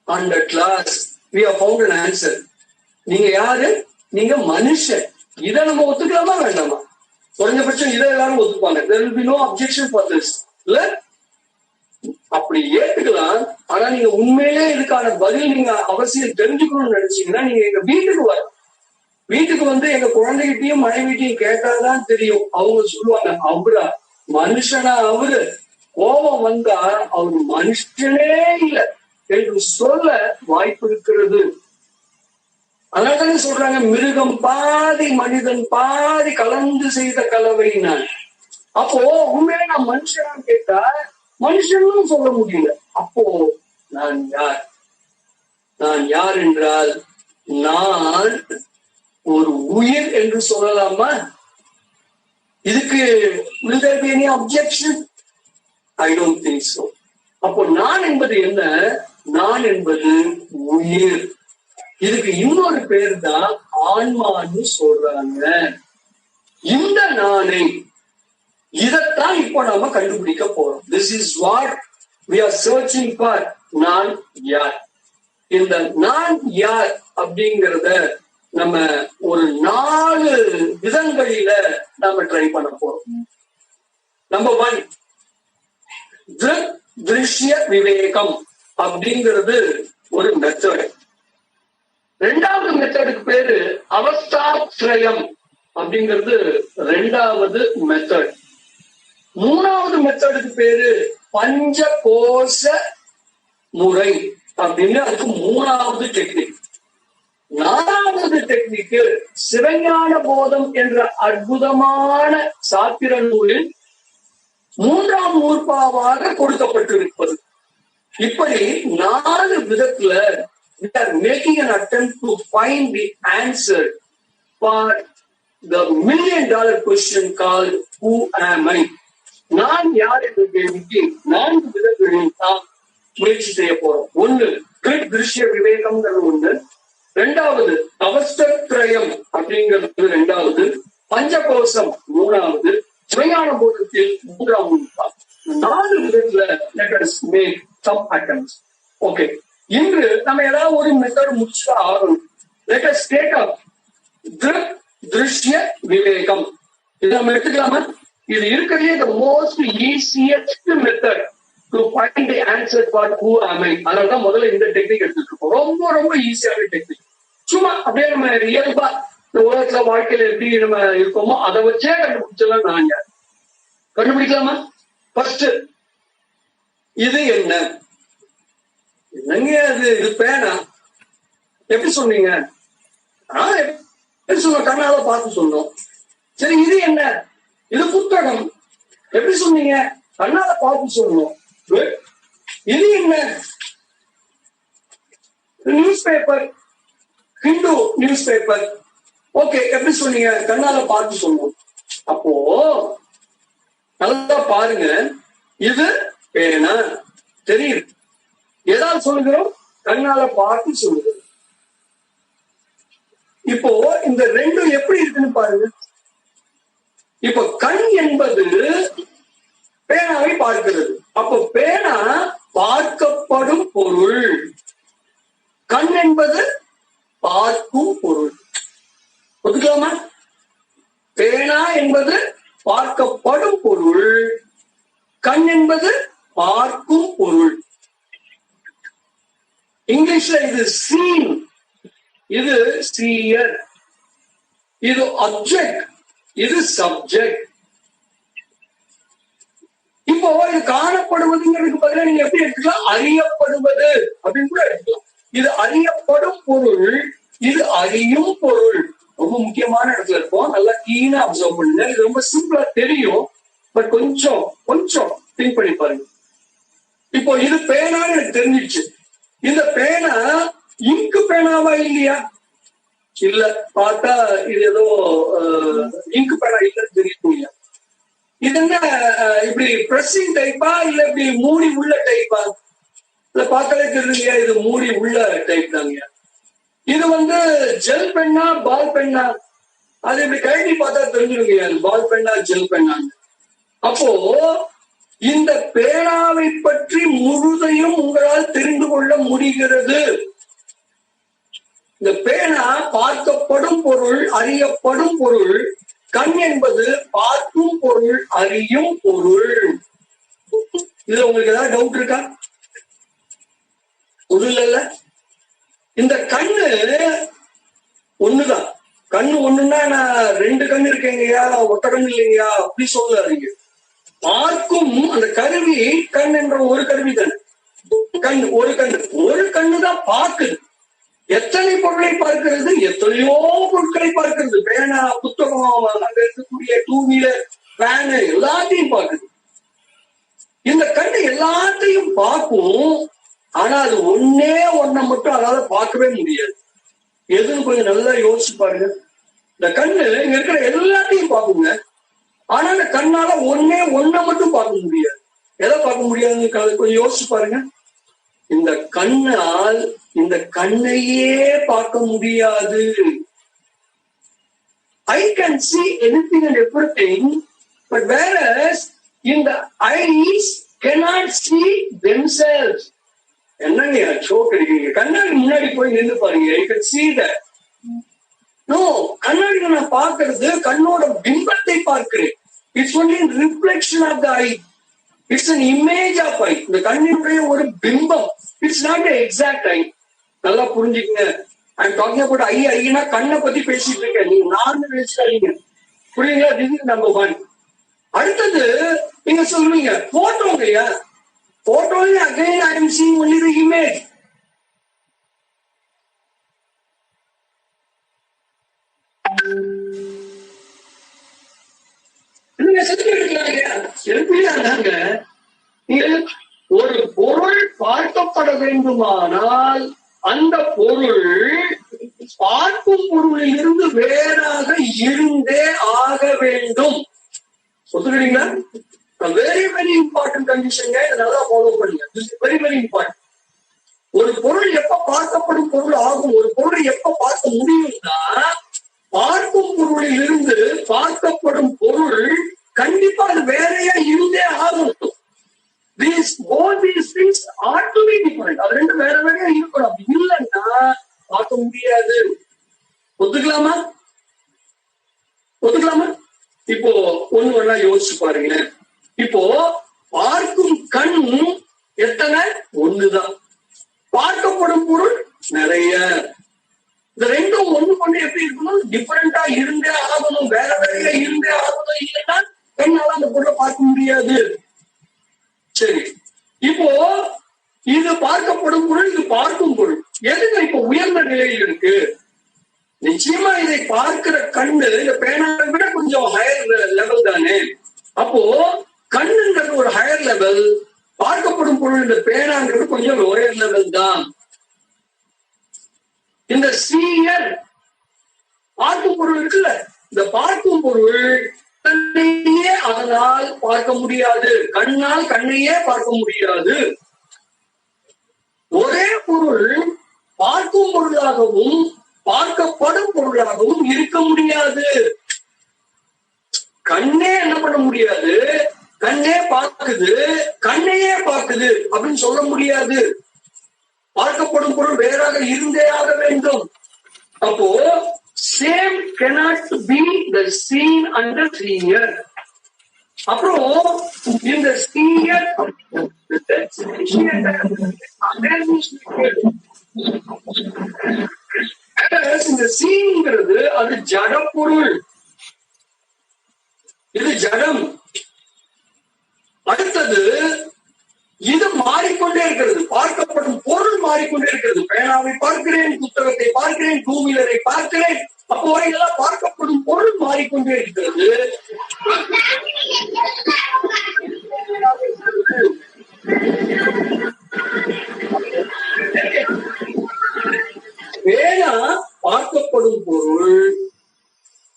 அந்த class we have found an answer. நீங்க யாரு? நீங்க மனுஷன். இதை நம்ம ஒத்துக்கலாமா வேண்டாமா? குறைஞ்சபட்சம் இதை எல்லாரும் ஒத்துப்பாங்க. there will be no objection for this. இல்ல அப்படி ஏத்துக்கலாம். ஆனா நீங்க உண்மையிலே இதுக்கான பதில் நீங்க அவசியம் தெரிஞ்சுக்கணும்னு நினைச்சீங்கன்னா நீங்க எங்க வீட்டுக்கு வர, வீட்டுக்கு எங்க குழந்தைகிட்டையும் மனைவிட்டையும் கேட்டாதான் தெரியும். அவங்க சொல்லுவாங்க, அவரா மனுஷனா? அவரு கோபம் வந்தா அவரு மனுஷனே இல்லை என்று சொல்ல வாய்ப்பு இருக்கிறது. அதனால சொல்றாங்க, மிருகம் பாதி மனிதன் பாதி கலந்து செய்த கலவை நான். அப்போ உண்மையில நான் மனுஷனான்னு கேட்டா மனுஷனும் சொல்ல முடியல. அப்போ நான் யார்? நான் யார் என்றால் நான் ஒரு உயிர் என்று சொல்லலாமா? இதுக்கு will there be any objection? I don't think so. அப்போ நான் என்பது என்ன? நான் என்பது உயிர். இதுக்கு இன்னொரு பேர் தான் ஆன்மான்னு சொல்றாங்க. இந்த நானை இதைத்தான் இப்போ நாம கண்டுபிடிக்க போறோம். This is what we are searching for. நான் யார்? இந்த நான் யார் அப்படிங்கறத நம்ம ஒரு 4 விதங்களில நாம ட்ரை பண்ண போறோம். நம்பர் 1, திருஷ்ய விவேகம் அப்படிங்கிறது ஒரு மெத்தட். 2வது மெத்தடுக்கு பேரு அவஸ்தாத்ரயம் அப்படிங்கிறது 2வது மெத்தட். 3வது மெத்தடுக்கு பேரு பஞ்சகோஷ முறை அப்படின்னு அதுக்கு 3வது டெக்னிக். 4வது டெக்னிக் சிவஞான போதம் என்ற அற்புதமான சாத்திர நூலில் 3ஆம் நூற்பாவாக கொடுக்கப்பட்டிருப்பது. இப்படி 4 விதத்துல we are making an attempt to find the answer for the $1 million question called who am I? நான் யார் என்ற கேள்விக்கு 4 விதங்களில் நாம் முயற்சி செய்ய போறோம். 1 திருஷ்ய விவேகம்ங்கிறது 1, 2வது அவஸ்தத்ரயம் அப்படிங்கிறது 2வது, பஞ்சகோஷம் 3வது, சிவஞான போதத்தில் 3ஆம் நூற்பா. 4 விதத்துல let us make some attempts. Okay, இன்று நம்ம ஏதாவது ஒரு மெத்தட் முடிச்சுட்டா ஆகணும். let us take up திருஷ்ய விவேகம். இதை நம்ம எடுத்துக்கலாமா? இது இருக்கிறதே the most easiest method to find the answer for who am I. அதனாலதான் முதல்ல இந்த டெக்னிக் எடுத்துட்டு இருக்கோம். ரொம்ப ரொம்ப ஈஸியான டெக்னிக். சும்மா அப்படியே நம்ம இயல்பா இந்த உலகத்துல வாழ்க்கையில எப்படி நம்ம இருக்கோமோ அதை வச்சே கண்டுபிடிச்சலாம். நான் யார் கண்டுபிடிக்கலாமா? ஃபர்ஸ்ட், இது என்ன? என்னங்க அது? இது பேனா. எப்படி சொன்னீங்க? எப்படி சொன்ன? கண்ணால பார்த்து சொன்னோம். சரி, இது என்ன? இது புத்தகம். எப்படி சொன்னீங்க? கண்ணால பார்த்து சொன்னோம். இது என்ன? News paper, Hindu news paper. Okay, எப்படி சொன்னீங்க? கண்ணால பார்த்து சொன்னோம். அப்போ நல்லா பாருங்க, இது பேனா தெரியுது. ஏதாவது சொல்லுகிறோம்? கண்ணால பார்த்து சொல்லுகிறோம். இப்போ இந்த 2 எப்படி இருக்குன்னு பாருங்க. இப்ப கண் என்பது பேனாவை பார்க்கிறது. அப்போ பேனா பார்க்கப்படும் பொருள், கண் என்பது பார்க்கும் பொருள். ஒத்துக்கலாமா? பேனா என்பது பார்க்கப்படும் பொருள், கண் என்பது பார்க்கும் பொருள். இங்கிலீஷ்ல இது சீன், இது சீயர், இது ஆப்ஜெக்ட், இது சப்ஜெக்ட். இப்போ இது காணப்படுவதுங்கிறதுக்கு பதிலாக நீங்க எப்படி எடுத்துக்கலாம்? அறியப்படுவது அப்படின்னு கூட எடுத்துக்கலாம். இது அறியப்படும் பொருள், இது அறியும் பொருள். ரொம்ப முக்கியமான இடத்துல இருக்கும். நல்லா கீனா அப்சர்வ் பண்ணுங்க. இது ரொம்ப சிம்பிளா தெரியும், பட் கொஞ்சம் திங்க் பண்ணி பாருங்க. இப்போ இது பேனான்னு எனக்கு தெரிஞ்சிடுச்சு. இந்த பேனா இங்கு பேனாவா இல்லையா? இல்ல, பார்த்தா இது ஏதோ இங்கு பேனா இல்லைன்னு தெரியும். இது என்ன இப்படி பிரஸிங் டைப்பா இல்ல இப்படி மூடி உள்ள டைப்பா? இல்ல பார்க்கவே தெரியுங்க, இது மூடி உள்ள டைப் தாங்க. இது ஜெல் பென்னா பால் பென்னா? அது இப்படி கழட்டி பார்த்தா தெரிஞ்சிருங்க, பால் பென்னா ஜெல் பென்னான்னு. அப்போ இந்த பேனாவை பற்றி முழுதையும் உங்களால் தெரிந்து கொள்ள முடிகிறது. இந்த பேனா பார்க்கப்படும் பொருள், அறியப்படும் பொருள். கண் என்பது பார்க்கும் பொருள், அறியும் பொருள். இதுல உங்களுக்கு ஏதாவது டவுட் இருக்கா? ஒண்ணு இல்ல. இந்த கண்ணு ஒண்ணுதான். கண்ணு ஒண்ணுன்னா நான் 2 கண்ணு இருக்கேங்கய்யா, ஒத்த கண்ணு இல்லைங்கய்யா அப்படி சொல்லாதீங்க. பார்க்கும் அந்த கருவி கண் என்ற ஒரு கருவி தானே. கண் ஒரு கண்ணுதான் பார்க்குது. எத்தனை பொருளை பார்க்கிறது? எத்தனையோ பொருட்களை பார்க்கிறது. பேனா, புத்தகம், அங்க இருக்கக்கூடிய 2 வீலர், ஃபேனு எல்லாத்தையும் பார்க்குது. இந்த கண்ணு எல்லாத்தையும் பார்க்கும். ஆனா அது ஒன்னே ஒன்ன மட்டும் அதால பார்க்கவே முடியாது. எதுன்னு கொஞ்சம் நல்லா யோசிச்சு பாருங்க. இந்த கண்ணு இங்க இருக்கிற எல்லாத்தையும் பார்க்குங்க. ஆனா இந்த கண்ணால ஒன்ன மட்டும் பார்க்க முடியாது. எதை பார்க்க முடியாதுன்னு கொஞ்சம் யோசிச்சு பாருங்க. இந்த கண்ணால் இந்த கண்ணையே பார்க்க முடியாது. I can see anything and everything, but whereas in the eyes cannot see themselves. என்னங்க ஷோக் அடிக்கிறீங்க? கண்ணாடி முன்னாடி போய் நின்று பாருங்க. I can see that. No, கண்ணாடியில நான் பார்க்கிறது கண்ணோட பிம்பத்தை பார்க்கிறேன். It's only reflection of the eye. It's an image of eye. இந்த கண்ணினுடைய ஒரு பிம்பம். It's not an exact eye. நல்லா புரிஞ்சுக்கங்க. I'm talking about ஐனா கண்ணை பத்தி பேசிட்டு இருக்கேன். நீங்க நான் பேசாதீங்க. புரியுங்களா? This is number 1. அடுத்தது நீங்க சொல்லுவீங்க போட்டோங்கய்யா. போட்டோல again I am seeing only the image. நீங்க செத்துக்கிறாங்க. ஒரு பொருள் பார்க்கப்பட வேண்டுமானால் அந்த பொருள் பார்க்கும் பொருளில் இருந்து வேறாக இருந்தே ஆக வேண்டும். ஒத்துக்கிறீங்களா? Very very important condition. நல்லா ஃபாலோ பண்ணுங்க. Very very important. ஒரு பொருள் எப்ப பார்க்கப்படும் பொருள் ஆகும், ஒரு பொருளை எப்ப பார்க்க முடியும்னா பார்க்கும் பொருளில் இருந்து பார்க்கப்படும் பொருள் கண்டிப்பா அது வேறையா இருந்தே ஆகும். All these things are to be different. அது ரெண்டு வேற வேறையா இருக்கணும். அப்படி இல்லைன்னா பார்க்க முடியாது. ஒத்துக்கலாமா? இப்போ ஒண்ணு யோசிச்சு பாருங்க. இப்போ பார்க்கும் கண் எத்தனை? ஒண்ணுதான். பார்க்கப்படும் பொருள் நிறைய. இந்த ரெண்டும் ஒண்ணு கொண்டு எப்படி இருக்கணும்? டிஃபரெண்டா இருந்தே ஆகணும். வேற வேறையா இருந்தே ஆகணும். இல்லைன்னா கண்ணால அந்த பொருளை பார்க்க முடியாது. சரி, இப்போ இது பார்க்கப்படும் பொருள், இது பார்க்கும் பொருள். எதுங்க இப்ப உயர்ந்த நிலையில் இருக்கு? நிச்சயமா இதை பார்க்கிற கண்ணு இந்த பேனாவை விட கொஞ்சம் ஹையர் லெவல் தானே. அப்போ கண்ணுங்கிறது ஒரு ஹையர் லெவல், பார்க்கப்படும் பொருள் இந்த பேனாங்கிறது கொஞ்சம் லோயர் லெவல் தான். இந்த சீயர் பார்க்கும் பொருள் இருக்குல்ல, இந்த பார்க்கும் பொருள் கண்ணையே அதனால் பார்க்க முடியாது. கண்ணால் கண்ணையே பார்க்க முடியாது. ஒரே பொருள் பார்க்கும் பொருளாகவும் பார்க்கப்படும் பொருளாகவும் இருக்க முடியாது. கண்ணே என்ன பண்ண முடியாது? கண்ணே பார்க்குது, கண்ணையே பார்க்குது அப்படின்னு சொல்ல முடியாது. பார்க்கப்படும் பொருள் வேறாக இருந்தே ஆக வேண்டும். அப்போ same cannot be the seen and the seer. அப்புறம் இந்த seer இந்த சீங்கிறது அது ஜட பொருள். இது ஜடம். அடுத்தது இது மாறிக்கொண்டே இருக்கிறது. பார்க்கப்படும் பொருள் மாறிக்கொண்டே இருக்கிறது. பேனாவை பார்க்கிறேன், புத்தகத்தை பார்க்கிறேன், டூ வீலரை பார்க்கிறேன். அப்போ எல்லாம் பார்க்கப்படும் பொருள் மாறிக்கொண்டே இருக்கிறது. பேனா பார்க்கப்படும் பொருள்,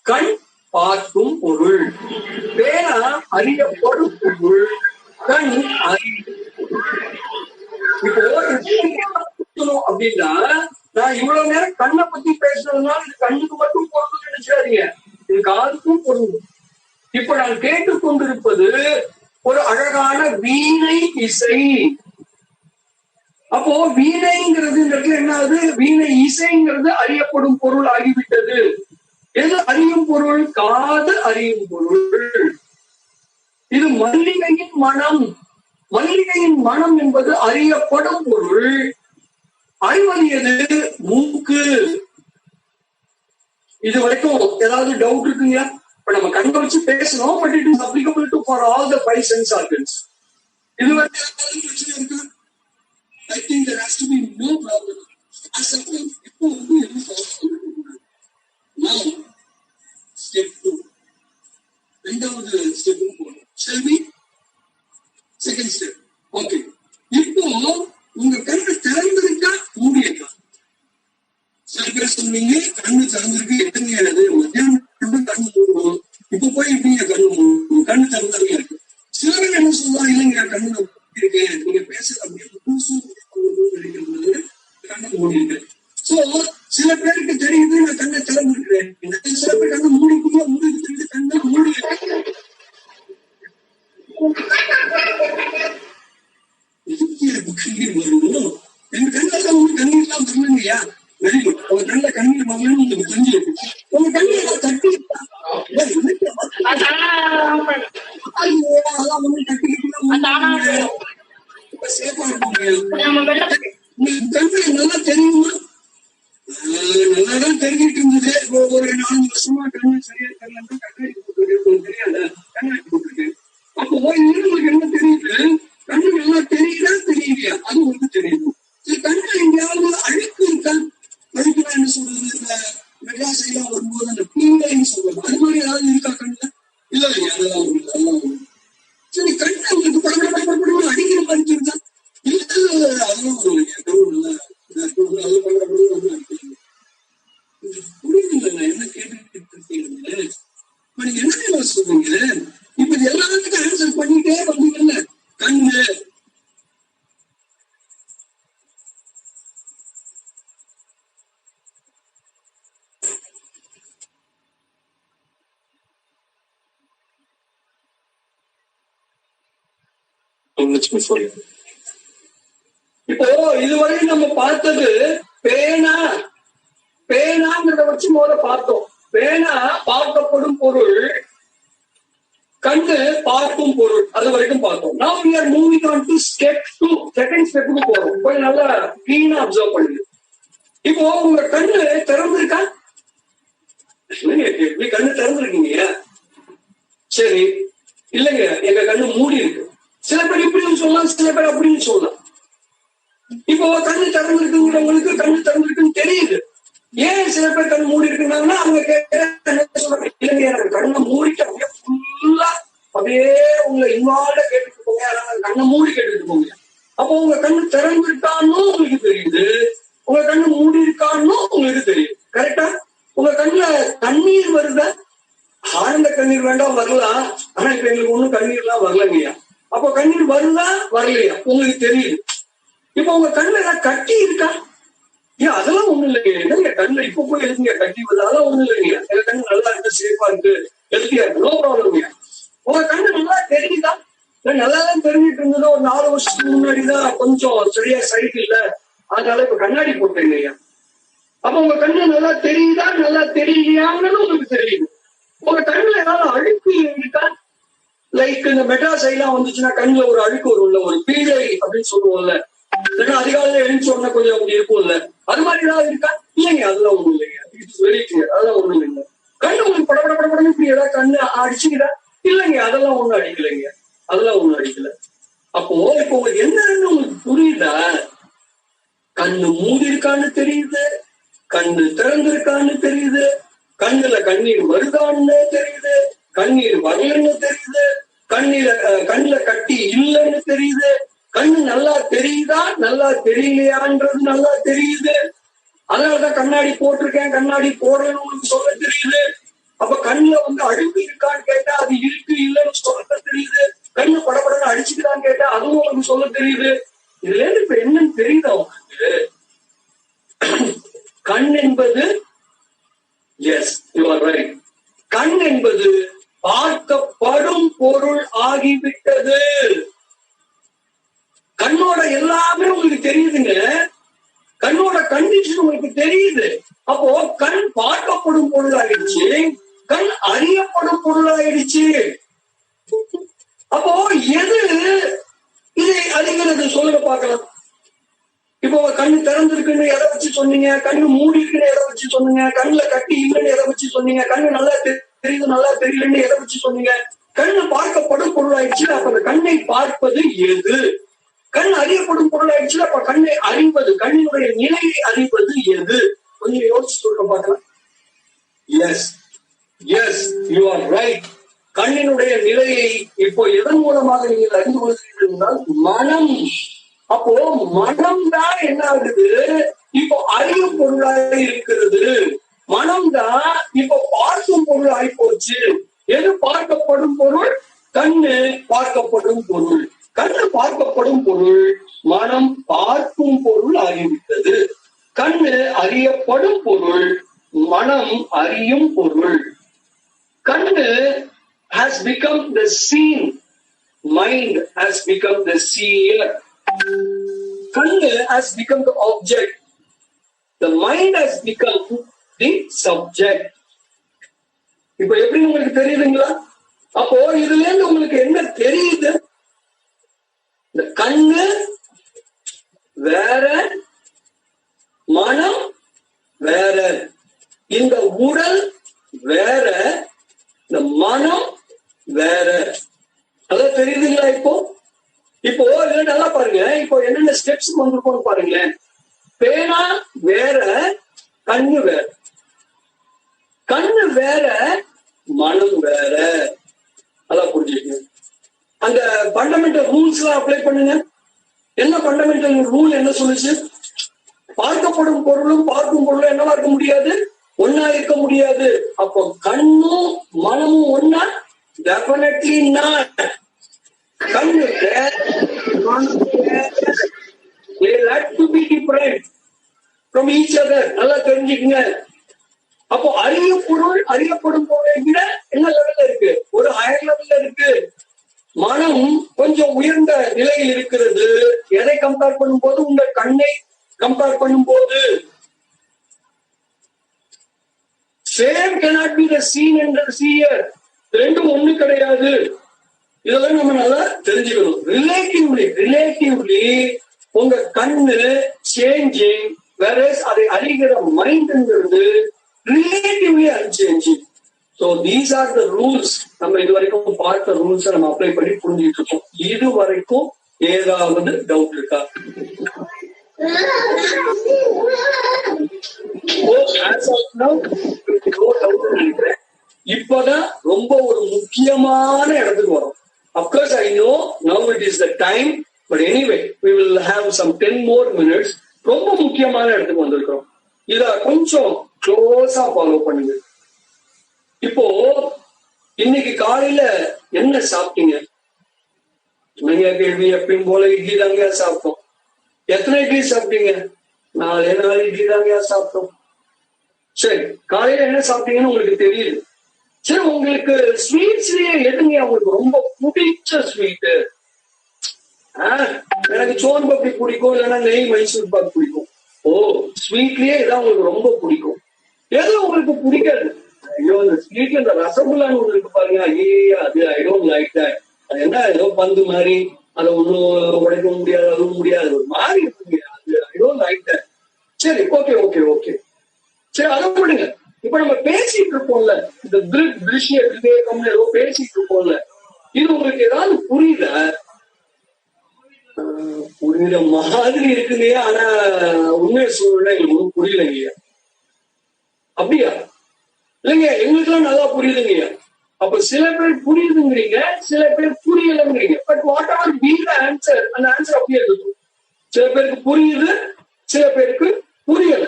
கண் பார்க்கும் பொருள். பேனா அறியப்படும் பொருள், கண் இப்போ அப்படின்னா நான் இவ்வளவு நேரம் கண்ணை பத்தி பேசுறதுனால இது கண்ணுக்கு மட்டும் பொருள் நினைச்சாதீங்க, இது காதுக்கும் பொருள். இப்ப நான் கேட்டுக்கொண்டிருப்பது ஒரு அழகான வீணை இசை. அப்போ வீணைங்கிறது இந்த இடத்துல என்ன ஆகுது? வீணை இசைங்கிறது அறியப்படும் பொருள் ஆகிவிட்டது. எது அறியும் பொருள்? காது அறியும் பொருள். இது மல்லிகையின் மனம். மல்லிகையின் மனம் என்பது அறியப்படும் பொருள். அறிவது எது? மூக்கு. இது வரைக்கும் ஏதாவது டவுட் இருக்குங்களா? இப்ப நம்ம கண்ணை வச்சு பேசணும், but it is applicable to for all the 5 sense organs. இது வரைக்கும் பிரச்சனை இருக்கு? I think there has to be no problem. இப்போ now step 2 ரெண்டாவது ஸ்டெப் போகணும். செல்வி செகண்ட் ஸ்டெப். ஓகே, இப்போ உங்க கண்ணை திறந்திருக்கா மூடியிருக்கா? சில பேர் சொன்னீங்க இருக்கு எத்தனையா அது மத்தியானம் கண்ணு மூடும். இப்ப போய் இப்படிங்க கண்ணு மூடும், கண்ணு திறந்தாங்க இருக்கு. சில பேர் என்ன சொல்லுவாங்க, இல்லைங்க கண்ணு இருக்கு, நீங்க பேசுறது அப்படியே நினைக்கிறது கண்ணு மூடி இருக்கு. சோ சில பேருக்கு தெரியுது நான் கண்ணை திறந்து இருக்கிறேன், சில பேர் கண்ணை மூடிக்குள்ள மூடி தெரியுது கண்ணை மூடி கண்ணீர் வரும். எங்க கண்ணெல்லாம் வந்து கண்ணீர் எல்லாம் வரலங்கய்யா, வெரி குட். உங்க கண்ணுல கண்ணீர் வரலன்னு உங்களுக்கு தெரிஞ்சு உங்க கண்ணீர் தட்டி அதெல்லாம் வந்து தட்டிக்கிட்டு சேஃபா இருக்கும். கண்ணு நல்லா தெரியுமா? நல்லாதான் தெரிஞ்சிட்டு இருந்தது. ஒரு 4 வருஷமா கண்ணு சரியா தெரியலன்னா கண்ணாடி போட்டு தெரியாத கண்ணாடி போட்டுருக்கு. அப்போ உங்களுக்கு என்ன தெரியுது, கண்ணு நல்லா தெரியுதா தெரியலையா, அது உங்களுக்கு தெரியுது. கண்ணு எங்கேயாவது அழுக்கு இருக்கா? அழுக்குனா என்ன சொல்றது, இந்த மெட்ராஸ் எல்லாம் வரும்போது அந்த பீடைன்னு சொல்றது, அது மாதிரி ஏதாவது இருக்கா கண்ணுல? இல்ல இல்லைங்க, அதெல்லாம் ஒண்ணு அதெல்லாம் ஒண்ணு. சரி, கண்ணு உங்களுக்கு படப்பட அடிக்கிற மாதிரி இருக்கா? இல்ல அதெல்லாம் ஒண்ணு இல்லைங்க, கண்ணு நல்லா புரியுதுங்க. என்ன கேட்டுட்டு இருக்கீங்க, நீங்க என்ன சொல்றீங்க? இப்ப எல்லாத்துக்கும் ஆன்சர் பண்ணிட்டே வந்தீங்கல்ல. கண்ணு இப்போ இதுவரை நம்ம பார்த்தது பேனா, பேனாங்கிறத வச்சு முதல்ல பார்த்தோம். பேனா பார்க்கப்படும் பொருள், கண்ணு பார்க்கும் பொருள், அது வரைக்கும் பார்த்தோம். Now we are moving on to step 2, second ஸ்டெப்புக்கு போறோம். கொஞ்சம் நல்லா கிளீனா அப்சர்வ் பண்ணுங்க. இப்போ உங்க கண்ணு திறந்திருக்கா? கண்ணு திறந்திருக்கீங்க, சரி. இல்லைங்க எங்க கண்ணு மூடி இருக்கு. சில பேர் இப்படின்னு சொல்லலாம், சில பேர் அப்படின்னு சொல்லலாம். இப்போ கண்ணு திறந்திருக்குங்கிறவங்களுக்கு கண்ணு திறந்திருக்குன்னு தெரியுது. ஏன் சில பேர் கண்ணு மூடி இருக்குன்னாங்கன்னா அவங்க கேட்க சொல்றாங்க, இல்லைங்க எனக்கு கண்ணை மூடிட்டு அப்படியே ஃபுல்லா அப்படியே உங்களை இன்வால்வா கேட்டுட்டு போங்க, கண்ணை மூடி கேட்டுட்டு போங்க. அப்போ உங்க கண்ணு திறந்திருக்கான்னு உங்களுக்கு தெரியுது, உங்க கண்ணு மூடி இருக்கான்னு உங்களுக்கு தெரியுது. கரெக்டா? உங்க கண்ணுல தண்ணீர் வருதா? ஆழ்ந்த கண்ணீர் வேண்டாம், வரலாம். ஆனா இப்ப எங்களுக்கு ஒண்ணும் கண்ணீர் எல்லாம் வரலங்கய்யா. அப்போ கண்ணீர் வருதா வரலையா உங்களுக்கு தெரியுது. இப்ப உங்க கண்ணுல ஏதாவது கட்டி இருக்கா? ஏன் அதெல்லாம் ஒண்ணும் இல்லைங்க. என்னங்க கண்ணுல இப்ப போய் எழுதுங்க கட்டி வருது, அதெல்லாம் ஒண்ணும் இல்லைங்க. எங்க கண்ணு நல்லா இருக்கு, சேஃபா இருக்கு, ஹெல்த்தியா இருக்கு, நோ ப்ராப்ளம். உங்க கண்ணு நல்லா தெரியுதா? நல்லாதான் தெரிஞ்சிட்டு இருந்தது. ஒரு 4 வருஷத்துக்கு முன்னாடிதான் கொஞ்சம் சரியா சைட் இல்ல, அதனால இப்ப கண்ணாடி போட்டேங்க ஐயா. அப்ப உங்க கண்ணு நல்லா தெரியுதா நல்லா தெரியலையான்னு உங்களுக்கு தெரியுது. உங்க கண்ணுல ஏதாவது அழுக்கு இருக்கா? லைக் இந்த மெட்ராஸ் எல்லாம் வந்துச்சுன்னா கண்ணுல ஒரு அழுக்கு வரும்ல, ஒரு பீழை அப்படின்னு சொல்லுவோம்ல, இல்லைன்னா அதிகாலையில எழுந்து உடனே கொஞ்சம் அப்படி இருக்கும்ல, அது மாதிரி ஏதாவது இருக்கா? இல்லைங்க, அதெல்லாம் ஒண்ணும் இல்லைங்க. இட்ஸ் வெரி கிளியர், அதெல்லாம் ஒண்ணும் இல்லைங்க. கண்ணு உங்களுக்கு படப்பட இப்படி ஏதாவது கண்ணு அடிச்சுக்கிட்டா? இல்லைங்க, அதெல்லாம் ஒண்ணும் அடிக்கலைங்க, அதெல்லாம் ஒண்ணும் அடிக்கல. அப்போ இப்போ உங்களுக்கு என்னன்னு உங்களுக்கு புரியுதா? கண்ணு மூடி இருக்கான்னு தெரியுது, கண்ணு திறந்திருக்கான்னு தெரியுது, கண்ணுல கண்ணீர் வருதான்னு தெரியுது, கண்ணீர் வரலன்னு தெரியுது, கண்ணுல கட்டி இல்லைன்னு தெரியுது, கண்ணு நல்லா தெரியுதா நல்லா தெரியலையான்றது நல்லா தெரியுது. அதனாலதான் கண்ணாடி போட்டிருக்கேன், கண்ணாடி போடுறேன்னு உங்களுக்கு சொல்ல தெரியுது. அப்ப கண்ணுல வந்து அழுக்கு இருக்கான்னு கேட்டா அது இருக்கு இல்லைன்னு சொல்ல தெரியுது. கண்ணு படப்படன்னு அடிச்சுக்கிறான்னு கேட்டா அதுவும் உங்களுக்கு சொல்ல தெரியுது. இதுல இருந்து இப்ப என்னன்னு தெரியுதா உங்களுக்கு? கண் என்பது, எஸ் யூ ஆர் ரைட், கண் என்பது பார்க்கப்படும் பொருள் ஆகிவிட்டது. கண்ணோட எல்லாமே உங்களுக்கு தெரியுதுங்க, கண்ணோட கண்டிஷன் உங்களுக்கு தெரியுது. அப்போ கண் பார்க்கப்படும் பொருள் ஆயிடுச்சு, கண் அறியப்படும் பொருள் ஆயிடுச்சு. அப்போ எது இதை அறிகிறது சொல்லுங்க பார்க்கலாம். இப்போ கண்ணு திறந்திருக்குன்னு எதை வச்சு சொன்னீங்க, கண்ணு மூடி இருக்குன்னு எதை வச்சு சொன்னீங்க, கண்ணுல கட்டி இல்லைன்னு எதை வச்சு சொன்னீங்க, கண்ணு நல்லா தெரியுது நல்லா தெரியலன்னு எதை வச்சு சொன்னீங்க? கண்ணு பார்க்கப்படும் பொருள் ஆயிடுச்சு. அப்ப அந்த கண்ணை பார்ப்பது எது? கண் அறியப்படும் பொருள் ஆயிடுச்சு. அப்ப கண்ணை அறிவது, கண்ணினுடைய நிலையை அறிவது எது? கொஞ்சம் யோசிச்சு சொல்ல பார்க்கலாம். Yes yes you are right. கண்ணினுடைய நிலையை இப்போ எதன் மூலமாக நீங்கள் அறிந்து கொள்கிறீர்கள் என்றால் மனம். அப்போ மனம் தான் என்ன ஆகுது, இப்போ அறியும் பொருளாக இருக்கிறது. மனம்தான் இப்ப பார்க்கும் பொருள் ஆயிப்போச்சு. எது பார்க்கப்படும் பொருள்? கண்ணு பார்க்கப்படும் பொருள். கண்ணு பார்க்கப்படும் பொருள், மனம் பார்க்கும் பொருள் ஆகிவிட்டது. கண்ணு அறியப்படும் பொருள், மனம் அறியும் பொருள். கண்ணு has become the seen, mind has become the seer. கண்ணு has become the object, the mind has become the subject. இப்ப எப்படி உங்களுக்கு தெரியுதுங்களா? அப்போ இதுல இருந்து உங்களுக்கு என்ன தெரியுது? இந்த கண்ணு வேற, மனம் வேற, இந்த உடல் வேற, இந்த மனம் வேற. அதான் தெரியுதுங்களா? இப்போ நல்லா பாருங்க. இப்போ என்னென்ன ஸ்டெப்ஸ் வந்திருக்கோம் பாருங்களேன். பேனா வேற, கண்ணு வேற. கண்ணு வேற, மனம் வேற. அதான் புரிஞ்சுக்கங்க. அந்த ஃபண்டமெண்டல் ரூல்ஸ் எல்லாம் அப்ளை பண்ணுங்க. என்ன ஃபண்டமெண்டல் ரூல் என்ன சொல்லுச்சு? பார்க்கப்படும் பொருளும் பார்க்கும் பொருளும் என்னவா இருக்க முடியாது? ஒன்னா இருக்க முடியாது. அப்போ கண்ணும் மனமும் ஒன்னா? Definitely not. கண்ணு they have to be different from each other. நல்லா தெரிஞ்சுக்கங்க. அப்போ அறியப்படும் பொருளை விட என்ன லெவல்ல இருக்கு? ஒரு ஹையர் லெவல்ல இருக்கு. மனம் கொஞ்சம் உயர்ந்த நிலையில் இருக்கிறது. எதை கம்பேர் பண்ணும்போது? உங்க கண்ணை கம்பேர் பண்ணும்போது. Same cannot be the seen and the seer. ரெண்டும் ஒண்ணு கிடையாது. இதெல்லாம் நம்ம நல்லா தெரிஞ்சுக்கணும். ரிலேட்டிவ்லி உங்க கண்ணு சேஞ்சிங், வேற அதை அறிகிற மைண்ட்ங்கிறது relatively unchanging. So these are the rules. நம்ம இது வரைக்கும் பார்த்த ரூல்ஸ் நம்ம அப்ளை பண்ணி புரிஞ்சுட்டு இருக்கோம். இது வரைக்கும் ஏதாவது டவுட் இருக்கா? இப்பதான் ரொம்ப ஒரு முக்கியமான இடத்துக்கு வரும். Of course, I know now it is the time, but anyway, we will have some 10 more minutes. ரொம்ப முக்கியமான இடத்துக்கு வந்திருக்கிறோம். இத கொஞ்சம் க்ளோஸா ஃபாலோ பண்ணுங்க. இப்போ இன்னைக்கு காலையில என்ன சாப்பிட்டீங்க? கேள்வி எப்பயும் போல இட்லி தாங்க சாப்பிட்டோம். எத்தனை இட்லி சாப்பிட்டீங்க? 4 இட்லி தாங்க சாப்பிட்டோம். சரி, காலையில என்ன சாப்பிட்டீங்கன்னு உங்களுக்கு தெரியுது. சரி, உங்களுக்கு ஸ்வீட்ஸ்லயே எதுங்க உங்களுக்கு ரொம்ப பிடிச்ச ஸ்வீட்? எனக்கு சோன் பப்பி பிடிக்கும், இல்லைன்னா நெய் மைசூர் பாக் பிடிக்கும். ஓ, ஸ்வீட்லயே இதான் உங்களுக்கு ரொம்ப பிடிக்கும். எது உங்களுக்கு பிடிக்காது? ஐயோ, இந்த ஸ்வீட்ல இந்த ரசகுல்லான்னு ஒண்ணு இருக்கு பாருங்க, ஐயா அது ஐ டோன்ட் லைக் தட். அது என்ன ஏதோ பந்து மாதிரி, அதை ஒன்னும் உடைக்க முடியாது, அதுவும் முடியாது, ஒரு மாதிரி இருக்குங்க, அது ஐ டோன்ட் லைக் தட். சரி, ஓகே ஓகே ஓகே, சரி அதை விடுங்க. இப்ப நம்ம பேசிட்டு இருப்போம்ல, இந்த திருஷ்ய விவேகம்னு ஏதோ பேசிட்டு இருப்போம்ல, இது உங்களுக்கு ஏதாவது புரியுத? புரியுற மாதிரி இருக்குங்கய்யா, ஆனா உண்மையை சூழ்நிலை எங்களுக்கு ஒன்றும் புரியலைங்கய்யா. அப்படியா? இல்லைங்க, எங்களுக்கெல்லாம் நல்லா புரியுதுங்கய்யா. அப்ப சில பேர் புரியுதுங்கிறீங்க, சில பேர் புரியலைங்கிறீங்க. But whatever be the answer, அந்த ஆன்சர் அப்படியே இருக்கும். சில பேருக்கு புரியுது, சில பேருக்கு புரியல.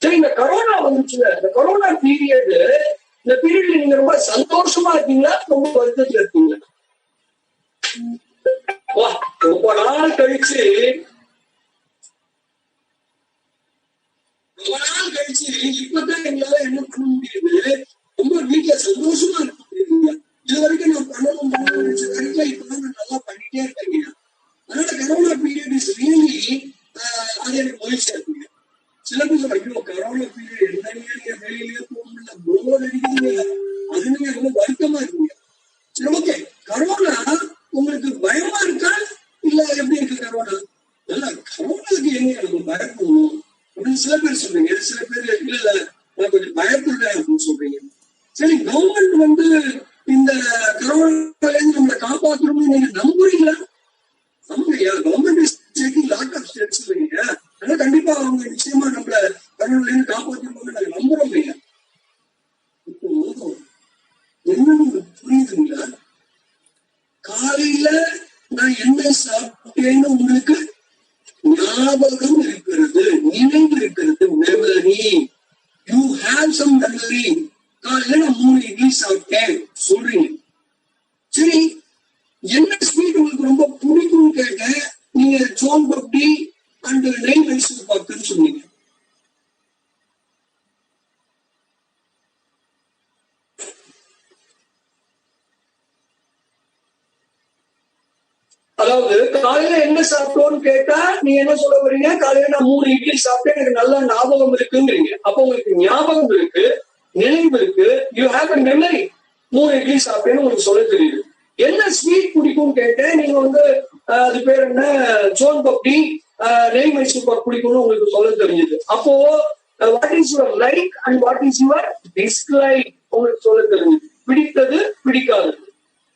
சரி, இந்த கொரோனா வந்துச்சுல, இந்த கொரோனா பீரியட், இந்த பீரியட்ல நீங்க ரொம்ப சந்தோஷமா இருக்கீங்களா, ரொம்ப வருத்தத்துல இருக்கீங்களா? ரொம்ப நாள் கழிச்சு இப்பதான் எங்களால என்ன பண்ண முடியுது, ரொம்ப வீட்டுல சந்தோஷமா இருக்க முடியுதுங்க. இது வரைக்கும் நான் பண்ணணும் வரைக்கும் இப்பதான் நான் நல்லா பண்ணிட்டே இருக்கேங்க. அதனால கொரோனா பீரியட் இஸ் ரியலி அது எனக்கு மகிழ்ச்சியா இருக்குங்க. சில பேர் ஐயோ கொரோனா பீரியட் என்ன வெளியிலேயே போக முடியல, போர் அடிக்குதுங்க, அது நீங்க ரொம்ப வருத்தமா இருக்குங்க. சரி, ஓகே, கரோனா உங்களுக்கு பயமா இருக்கா இல்ல எப்படி இருக்கு கரோனா? இல்ல, கரோனாக்கு எங்க எனக்கு பயப்படணும் அப்படின்னு சில பேர் சொல்றீங்க, சில பேர் இல்ல நான் கொஞ்சம் பயப்படுறேன் அப்படின்னு சொல்றீங்க. சரி, கவர்மெண்ட் இந்த கரோனால இருந்து நம்மளை காப்பாற்றணும்னு நீங்க நம்புறீங்களா? நம்புறீங்க? Government is taking lot of steps இல்லைங்க. ஆனா கண்டிப்பா அவங்க நிச்சயமா நம்மள கரோனால இருந்து காப்பாற்றணும்னு நாங்க நம்புறோம் இல்லையா? இப்போ என்னன்னு புரியுதுங்களா? காலையில நான் என்ன சாப்பிட்டேன்னு உங்களுக்கு ஞாபகம் இருக்கிறது, நினைவு இருக்கிறது. Memory, you have have some memory. காலையில நான் 3 இட்லி சாப்பிட்டேன் சொல்றீங்க. சரி, என்ன ஸ்வீட் உங்களுக்கு ரொம்ப பிடிக்கும்னு கேட்டேன். நீங்க சோன் பப்டி அண்ட் நெய் மைசூர் பாக்குன்னு சொன்னீங்க. அதாவது காலையில என்ன சாப்பிட்டோம்னு கேட்டா நீங்க என்ன சொல்ல வரீங்க? காலையில நான் 3 இட்லி சாப்பிட்டேன், எனக்கு நல்ல ஞாபகம் இருக்குங்கிறீங்க. அப்ப உங்களுக்கு ஞாபகம் இருக்கு, நினைவு இருக்கு, you have a memory. 3 idli சாப்பிட்டேன்னு உங்களுக்கு சொல்ல தெரியுது. என்ன ஸ்வீட் பிடிக்கும் கேட்டேன், நீங்க வந்து அது பேர் என்ன, சோன் பப்டி நெய் மைசூர் பாக் பிடிக்கும்னு உங்களுக்கு சொல்ல தெரிஞ்சது. அப்போ what is your like and what is your dislike உங்களுக்கு சொல்ல தெரிஞ்சது. பிடித்தது, பிடிக்காதது,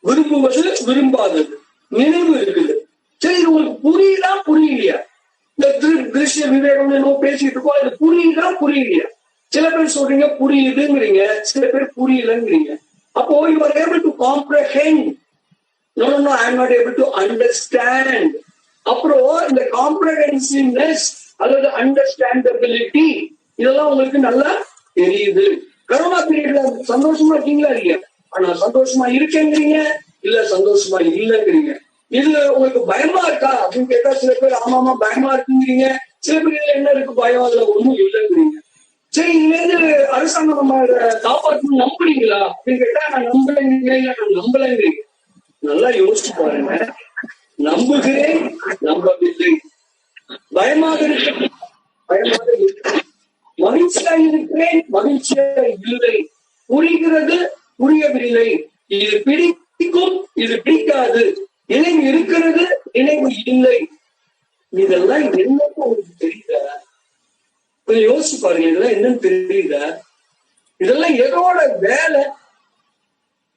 விரும்புவது, விரும்பாதது, நினைவு இருக்குது. சரி, இது உங்களுக்கு புரியுதா புரியலையா? இந்த திருஷ்ய விவேகம் என்னவோ பேசிட்டு இருக்கோம், இது புரியுதா புரியலையா? சில பேர் சொல்றீங்க புரியுதுங்கிறீங்க, சில பேர் புரியலங்கிறீங்க. அப்போ you are able to comprehend. No, I am not able to understand. அப்புறம் இந்த காம்ப்ரஹென்சிவ்னஸ் அல்லது அண்டர்ஸ்டாண்டபிலிட்டி இதெல்லாம் உங்களுக்கு நல்லா தெரியுது. கரோனா பீரியட்ல சந்தோஷமா இருக்கீங்களா இல்லையா? ஆனா சந்தோஷமா இருக்கேங்கிறீங்க, இல்ல சந்தோஷமா இல்லைங்கிறீங்க. இது உங்களுக்கு பயமா இருக்கா அப்படின்னு கேட்டா சில பேர் ஆமாமா பயமா இருக்குங்கிறீங்க, சில பேர் என்ன இருக்கு பயம், அதுல ஒண்ணும் இல்லைங்கிறீங்க. சரி, இதுல இருந்து அரசாங்கம் நம்ம காப்பாற்றணும் நம்புறீங்களா அப்படின்னு கேட்டா நான் நம்பலைங்க, நான் நம்பலைங்கிறீங்க. நல்லா யோசிச்சு பாருங்க. நம்புகிறேன், நம்பவில்லை. பயமாக இருக்கிறேன், பயமாக இருக்கிறேன். மகிழ்ச்சியா இருக்கிறேன், மகிழ்ச்சியா இல்லை. புரிகிறது, புரியவில்லை. இது பிடிக்கும், இது பிடிக்காது. நினைவு இருக்கிறது, நினைவு இல்லை. இதெல்லாம் என்னன்னு உங்களுக்கு தெரியுதா? கொஞ்சம் யோசிச்சு பாருங்க. இதெல்லாம் என்னன்னு தெரியுதா? இதெல்லாம் எதோட வேலை?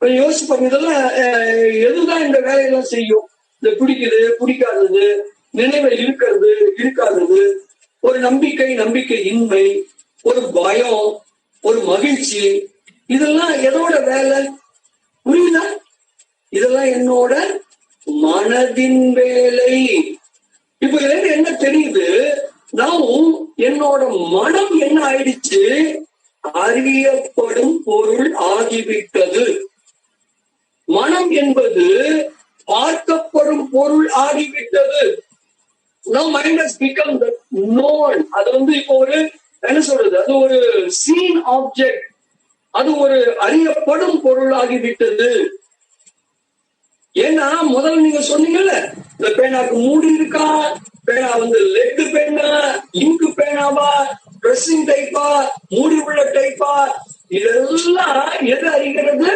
கொஞ்சம் யோசிச்சு பாருங்க. இதெல்லாம் எதுதான் இந்த வேலையெல்லாம் செய்யும்? இந்த பிடிக்குது, பிடிக்காதது, நினைவு இருக்கிறது, இருக்காதது, ஒரு நம்பிக்கை, நம்பிக்கை இன்மை, ஒரு பயம், ஒரு மகிழ்ச்சி, இதெல்லாம் எதோட வேலை? புரியுதா? இதெல்லாம் என்னோட மனதின் வேலை. இப்ப இதுல என்ன தெரியுது? நாமும் என்னோட மனம் என்ன ஆயிடுச்சு? அறியப்படும் பொருள் ஆகிவிட்டது. மனம் என்பது பார்க்கப்படும் பொருள் ஆகிவிட்டது. Now mind has become the known. அது வந்து இப்போ ஒரு என்ன சொல்றது, அது ஒரு சீன் ஆப்ஜெக்ட், அது ஒரு அறியப்படும் பொருள் ஆகிவிட்டது. ஏன்னா முதல்ல நீங்க சொன்னீங்கல்ல, இந்த பேனாக்கு மூடி இருக்கா, பேனா வந்து லெட் பேனா, இங்கு பேனாவா, ட்ரெஸ்ஸிங் டைப்பா, மூடி உள்ள டைப்பா, இதெல்லாம் எது அறிகிறது?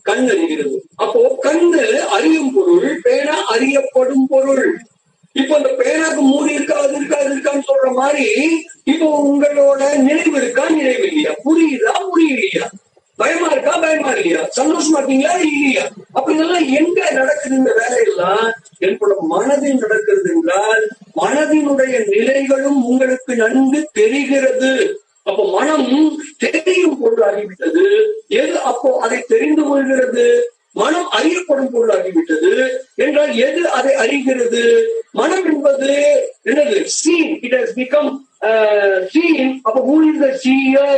கண் அறிகிறது. அப்போ கண்ணு அறியும் பொருள், பேனா அறியப்படும் பொருள். இப்போ இந்த பேனாக்கு மூடி இருக்கா, அது இருக்கா, அது இருக்கான்னு சொல்ற மாதிரி இப்போ உங்களோட நினைவு இருக்கா, நினைவு இல்லையா? புரியுதா, புரியலையா? பயமா இருக்கா, பயமா இல்லையா? சந்தோஷமா இருக்கீங்களா, இல்லையா? அப்ப இதெல்லாம் எங்க நடக்குது? இந்த வேலையெல்லாம் என்னோட மனதில் நடக்கிறது என்றால் மனதினுடைய நிலைகளும் உங்களுக்கு நன்கு தெரிகிறது. அப்போ மனம் தெரியும் பொருள் ஆகிவிட்டது. எது அப்போ அதை தெரிந்து கொள்கிறது? மனம் அறியப்படும் பொருள் ஆகிவிட்டது என்றால் எது அதை அறிகிறது? மனம் என்பது என்னது? Scene. It has become scene. அப்ப who is the seer?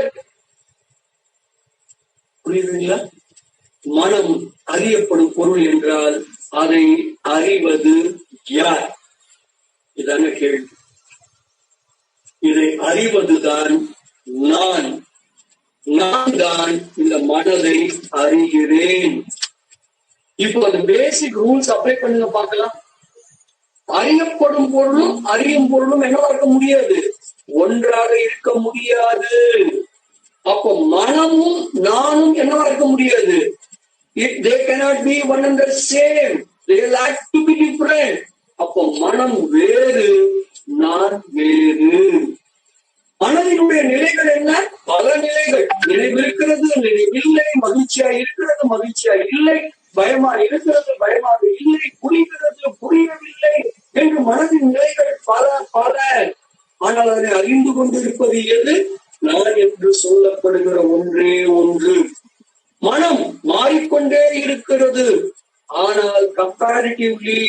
புரியுதுங்களா? மனம் அறியப்படும் பொருள் என்றால் அதை அறிவது யார்? இதான கேள்வி. இதை அறிவதுதான் நான். நான் தான் இந்த மனதை அறிகிறேன். இப்போ அந்த பேசிக் ரூல்ஸ் அப்ளை பண்ணுங்க பார்க்கலாம். அறியப்படும் பொருளும் அறியும் பொருளும் என்னவா இருக்க முடியாது? ஒன்றாக இருக்க முடியாது. அப்போ மனமும் நானும் என்னவா இருக்க முடியாது? They cannot be one and the same. They like to be different. அப்போ மனம் வேறு, நான் வேறு. மனதினுடைய நிலைகள் என்ன? பல நிலைகள். நினைவிருக்கிறது, நினைவில்லை, மகிழ்ச்சியா இருக்கிறது, மகிழ்ச்சியா இல்லை, பயமா இருக்கிறது, பயமாக இல்லை, புரிகிறது, புரியவில்லை என்று மனதின் நிலைகள் பல பல. ஆனால் அதனை அறிந்து கொண்டிருப்பது எது? நான் என்று சொல்லப்படுகிற ஒன்றே ஒன்று. மனம் மாறிக்கொண்டே இருக்கிறது. ஆனால் கம்பேரிட்டிவ்லி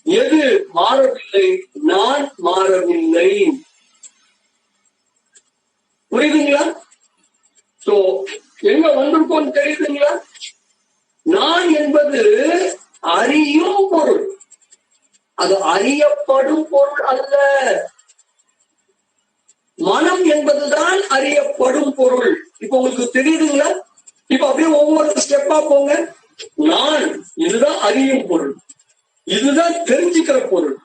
எது மாறவில்லை? நான் மாறவில்லை. புரியுதுங்களா? சோ எங்க வந்திருக்கோம் தெரியுதுங்களா? நான் என்பது அறியும் பொருள், அது அறியப்படும் பொருள் அல்ல. மனம் என்பதுதான் அறியப்படும் பொருள். இப்ப உங்களுக்கு தெரியுதுங்களா? இப்ப அப்படியே ஒவ்வொரு ஸ்டெப்பா போங்க. நான் இதுதான் அறியும் பொருள், இதுதான் தெரிஞ்சுக்கிற பொருள்,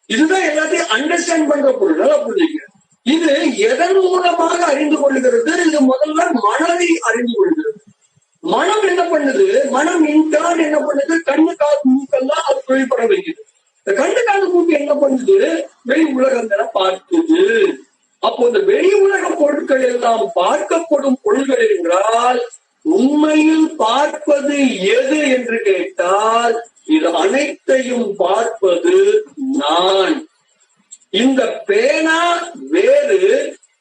இதுதான் எல்லாத்தையும் அண்டர்ஸ்டாண்ட் பண்ற பொருள். நல்லா புரிஞ்சுக்க. இது எதன் மூலமாக அறிந்து கொள்கிறது? இது முதல்ல மனதை அறிந்து கொள்கிறது. மனம் என்ன பண்ணுது? மனம் இன்றான் என்ன பண்ணுது? கண்ணு காது மூக்கெல்லாம் அது தொழில்பட வைக்குது. இந்த கண்ணு காது மூக்கு என்ன பண்ணுது? வெளி உலகங்களை பார்க்குது. அப்போ இந்த வெளி உலக பொருட்கள் எல்லாம் பார்க்கப்படும் பொருள்கள் என்றால் உண்மையில் பார்ப்பது எது என்று கேட்டால் இது அனைத்தையும் பார்ப்பது நான். இந்த பேனா வேறு,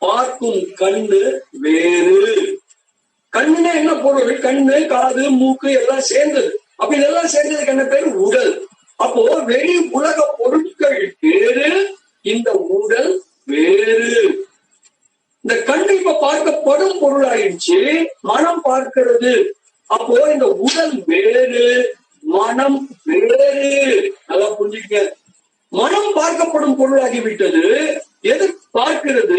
பார்க்கும் கண்ணு வேறு. கண்ணுன்னா என்ன பொருள்? கண்ணு காது மூக்கு எல்லாம் சேர்ந்தது. அப்ப இதெல்லாம் சேர்ந்ததுக்கு என்ன பேரு? உடல். அப்போ வெளி உலக பொருட்கள் வேறு, இந்த உடல் வேறு. இந்த கண்ணு இப்ப பார்க்கப்படும் பொருள் ஆயிடுச்சு, மனம் பார்க்கிறது. அப்போ இந்த உடல் வேறு, மனம் வேறு. நல்லா புரிஞ்சுக்க. மனம் பார்க்கப்படும் பொருளாகிவிட்டது. எது பார்க்கிறது?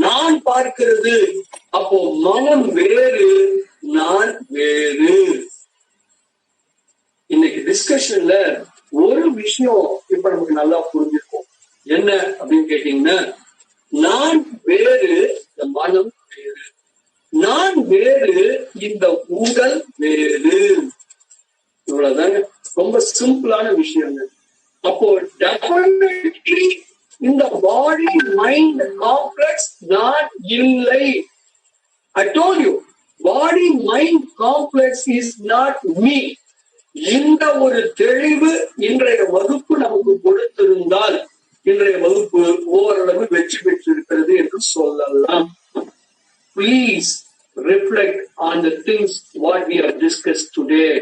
நான் பார்க்கிறது. அப்போ மனம் வேறு, நான் வேறு. இன்னைக்கு டிஸ்கஷன்ல ஒரு விஷயம் இப்ப நமக்கு நல்லா புரிஞ்சிருக்கும். என்ன அப்படின்னு கேட்டீங்கன்னா, நான் வேறு, இந்த மனம் வேறு. நான் வேறு, இந்த உடல் வேறு. இவ்வளவுதாங்க. ரொம்ப சிம்பிளான விஷயங்கள். அப்போ டெஃபினெட்லி இந்த பாடி மைண்ட் காம்ப்ளெக்ஸ் நான் இல்லை. I told you, body mind complex is not me. இந்த ஒரு தெளிவு இன்றைய வகுப்பு நமக்கு கொடுத்திருந்தால் இன்றைய வகுப்பு ஓரளவு வெற்றி பெற்றிருக்கிறது என்று சொல்லலாம். Please reflect on the things what we have discussed today.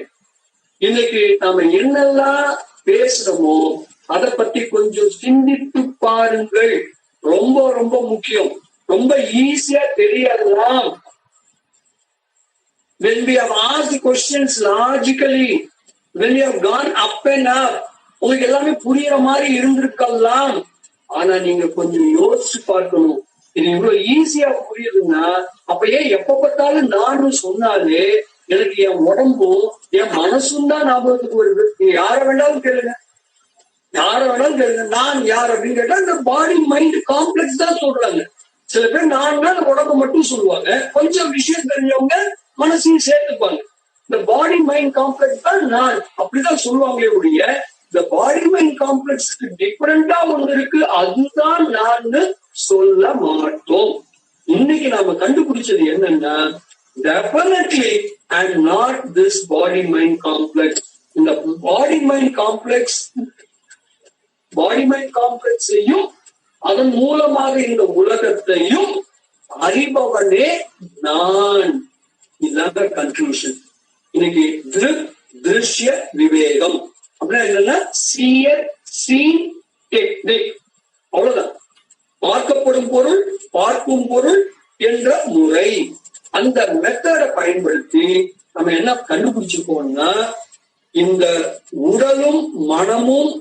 இன்னைக்கு நாம என்னெல்லாம் பேசுறோமோ அதை பத்தி கொஞ்சம் சிந்தித்து பாருங்கள். ரொம்ப ரொம்ப முக்கியம். ரொம்ப ஈஸியா தெரியலாம். When we have asked questions logically, when we have gone up and up, உங்களுக்கு எல்லாமே புரியுற மாதிரி இருந்திருக்கலாம். ஆனா நீங்க கொஞ்சம் யோசிச்சு பார்க்கணும். இது இவ்வளவு ஈஸியா புரியுதுன்னா அப்ப ஏன் எப்ப பார்த்தாலும் நானும் சொன்னாலே எனக்கு என் உடம்பும் என் மனசும் தான் ஞாபகத்துக்கு வருது. நீங்க யார வேண்டாலும் கேளுங்க, யார வேணாலும் கேளுங்க. நான் யார் அப்படின்னு கேட்டா இந்த பாடி மைண்ட் காம்ப்ளெக்ஸ் தான் சொல்றாங்க. சில பேர் நான் உடம்பு மட்டும் சொல்லுவாங்க. கொஞ்சம் விஷயம் தெரிஞ்சவங்க மனசையும் சேர்த்துப்பாங்க. இந்த பாடி மைண்ட் காம்ப்ளெக்ஸ் தான் நான் அப்படிதான் சொல்லுவாங்களே ஒழிய இந்த பாடி மைண்ட் காம்ப்ளெக்ஸ்க்கு டிஃபரெண்டா ஒன்று இருக்கு, அதுதான் நான் சொல்ல மாட்டோம். இன்னைக்கு நாம கண்டுபிடிச்சது என்னன்னா, definitely I am not this body mind complex. இந்த பாடி மைண்ட் காம்ப்ளெக்ஸையும் அதன் மூலமாக இந்த உலகத்தையும் அறிபவனே நான். இதுதான் கன்க்ளூஷன். இன்னைக்கு திருஷ்ய விவேகம் அப்படின்னா என்னன்னா, சீன் டெக்னிக். அவ்வளவுதான். பார்க்கப்படும் பொருள், பார்க்கும் பொருள் என்ற முறை. அந்த மெத்தடை பயன்படுத்தி நம்ம என்ன கண்டுபிடிச்சிருக்கோம்னா, இந்த உடலும் மனமும்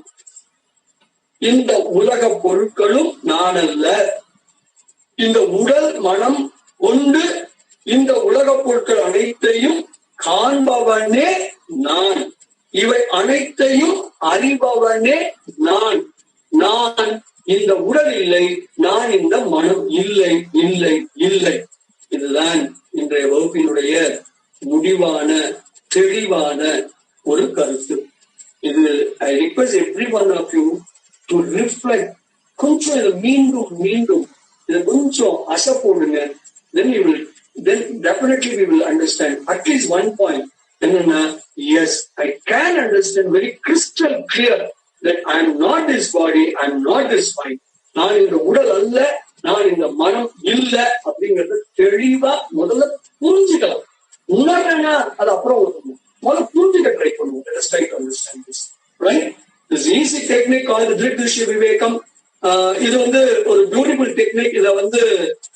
இந்த உலக பொருட்களும் நான் அல்ல. இந்த உடல் மனம் கொண்டு இந்த உலக பொருட்கள் அனைத்தையும் காண்பவனே நான். இவை அனைத்தையும் அறிபவனே நான். நான் இந்த உடல் இல்லை, நான் இந்த மனம் இல்லை இல்லை இல்லை. இதுதான் இன்றைய வகுப்பினுடைய முடிவான தெளிவான ஒரு கருத்து. இது I request every one of you to reflect. கொஞ்சம் இதை மீண்டும் மீண்டும் இதை கொஞ்சம் அசை போடுங்க. Then definitely we will understand at least one point. என்னன்னா, yes, I can understand very crystal clear that I am not this body, I am not this mind. நான் இந்த உடல் அல்ல, நான் இந்த மனம் இல்ல அப்படிங்கறத தெளிவா முதல்ல புரிஞ்சுக்கலாம். உணர்னா அது அப்புறம் முதல்ல புரிஞ்சுக்க ட்ரை பண்ணுவோம். Let us try to understand this, right? This easy technique called the Drishya Vivekam. இது ஒரு பியூட்டிஃபுல் டெக்னிக். இத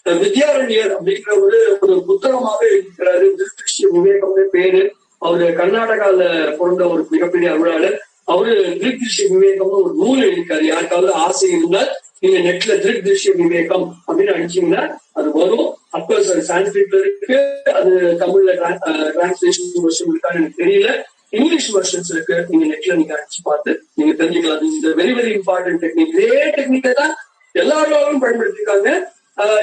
வித்யாரண்யர் அப்படிங்கிற ஒரு புத்தகமாக இருக்கிறாரு. திருஷ்ய விவேகம்னு பேரு. அவரு கர்நாடகால பிறந்த ஒரு மிகப்பெரிய அருளாளர். அவரு திருஷ்ய விவேகம்னு ஒரு நூல் எழுதியிருக்காரு. யாருக்காவது ஆசை இருந்தால் நீங்க நெட்ல திருஷ்ய விவேகம் அப்படின்னு அடிச்சீங்கன்னா அது வரும். அப்கோர்ஸ் அது சான்ஸ்கிரிட்ல இருக்கு, அது தமிழ்ல டிரான்ஸ்லேஷன் வெர்ஷன் இருக்கான்னு எனக்கு தெரியல. இங்கிலீஷ் வெர்ஷன்ஸ் இருக்கு, நீங்க நெட்ல நீங்க அடிச்சு பார்த்து நீங்க தெரிஞ்சுக்கலாம். இந்த வெரி வெரி இம்பார்ட்டன்ட் டெக்னிக். இதே டெக்னிக்கை தான் எல்லாரும் பயன்படுத்திருக்காங்க.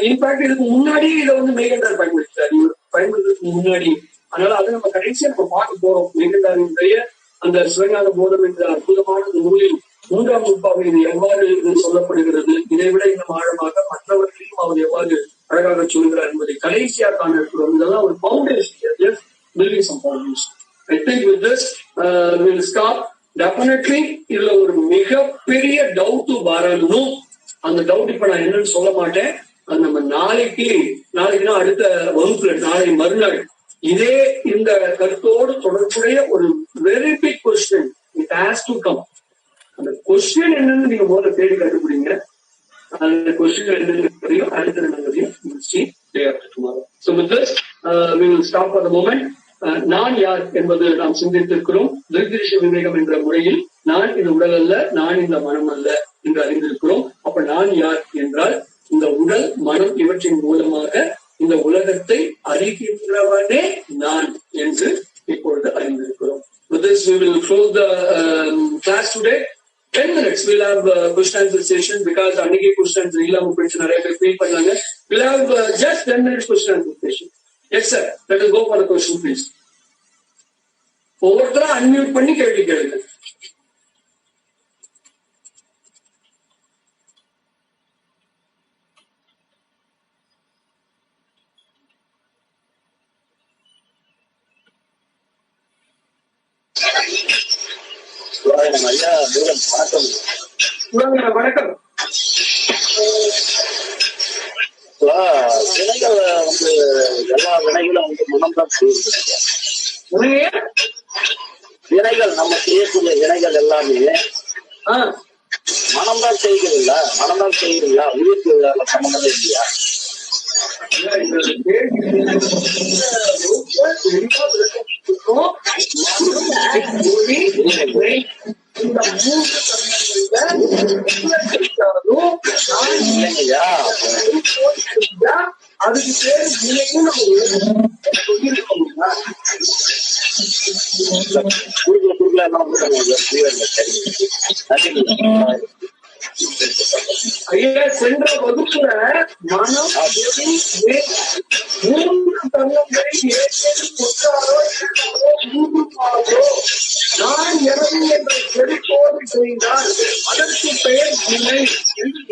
இன்ஃபேக்ட் இதுக்கு முன்னாடி இதை மெய்கண்டார் பயன்படுத்திட்டார், இவர் பயன்படுத்துறதுக்கு முன்னாடி. அதனால அதை நம்ம கடைசியா நம்ம பார்க்க போறோம். மெய்கண்டாரினுடைய அந்த சிவஞான போதம் என்ற அற்புதமான இந்த நூலில் 3ஆம் நூற்பாக இது எவ்வாறு சொல்லப்படுகிறது, இதை விட இன்னும் ஆழமாக மற்றவர்களையும் அவர் எவ்வாறு அழகாக சொல்கிறார் என்பதை கடைசியா காண இருக்கிறோம். இதெல்லாம் ஒரு foundation, building some foundation. I think with this we'll stop. Definitely இதுல ஒரு மிகப்பெரிய டவுட் வரணும். அந்த டவுட் இப்ப நான் என்னன்னு சொல்ல மாட்டேன். அது நம்ம நாளைக்குன்னா அடுத்த வகுப்புல நாளை மறுநாள் இதே இந்த கருத்தோடு தொடர்புடைய ஒரு very big question it has to come. அந்த கொஸ்டின் என்னன்னு நீங்க முதல்ல தேடி கண்டுபிடிங்க. அந்த கொஸ்டின் என்னன்னு தெரியும், அடுத்த என்னங்கிறதையும் day after tomorrow. So with this we will stop for the moment. நான் யார் என்பது நாம் சிந்தித்திருக்கிறோம். திருஷ்ய விவேகம் என்ற முறையில் நான் இந்த உடல் அல்ல, நான் இந்த மனம் அல்ல என்று அறிந்திருக்கிறோம். அப்ப நான் யார் என்றால் இந்த உடல் மனம் இவற்றின் மூலமாக இந்த உலகத்தை அறிகின்றவனே நான் என்று இப்பொழுது அறிந்திருக்கிறோம். With this we will close the class today. 10 minutes we'll have question answer session because அன்னைக்கு questions இல்லாம போயிடுச்சு, நிறைய பேர் ஃபீல் பண்ணாங்க. We'll have just 10 minutes question answer session. Yes sir, let us go for the question please. ஒவ்வொருத்தரும் unmute பண்ணி கேள்வி கேளுங்க. வணக்கம். வினைகள் எல்லா வினைகளும் மனம் தான் செய்யுது. வினைகள் நம்ம செய்யக்கூடிய வினைகள் எல்லாமே மனம் தான் செய்கிறீங்களா? மனம் தான் செய்கிறீங்களா? உயிருக்கு சம்பந்தம் இல்லையா? அதுக்கு பேர் ஐயா சென்ற வகுப்புல மனம் மூன்று தருணங்களை நான் எனது என்ற செழிப்போடு செய்தால் அதற்கு பெயர் வினை என்று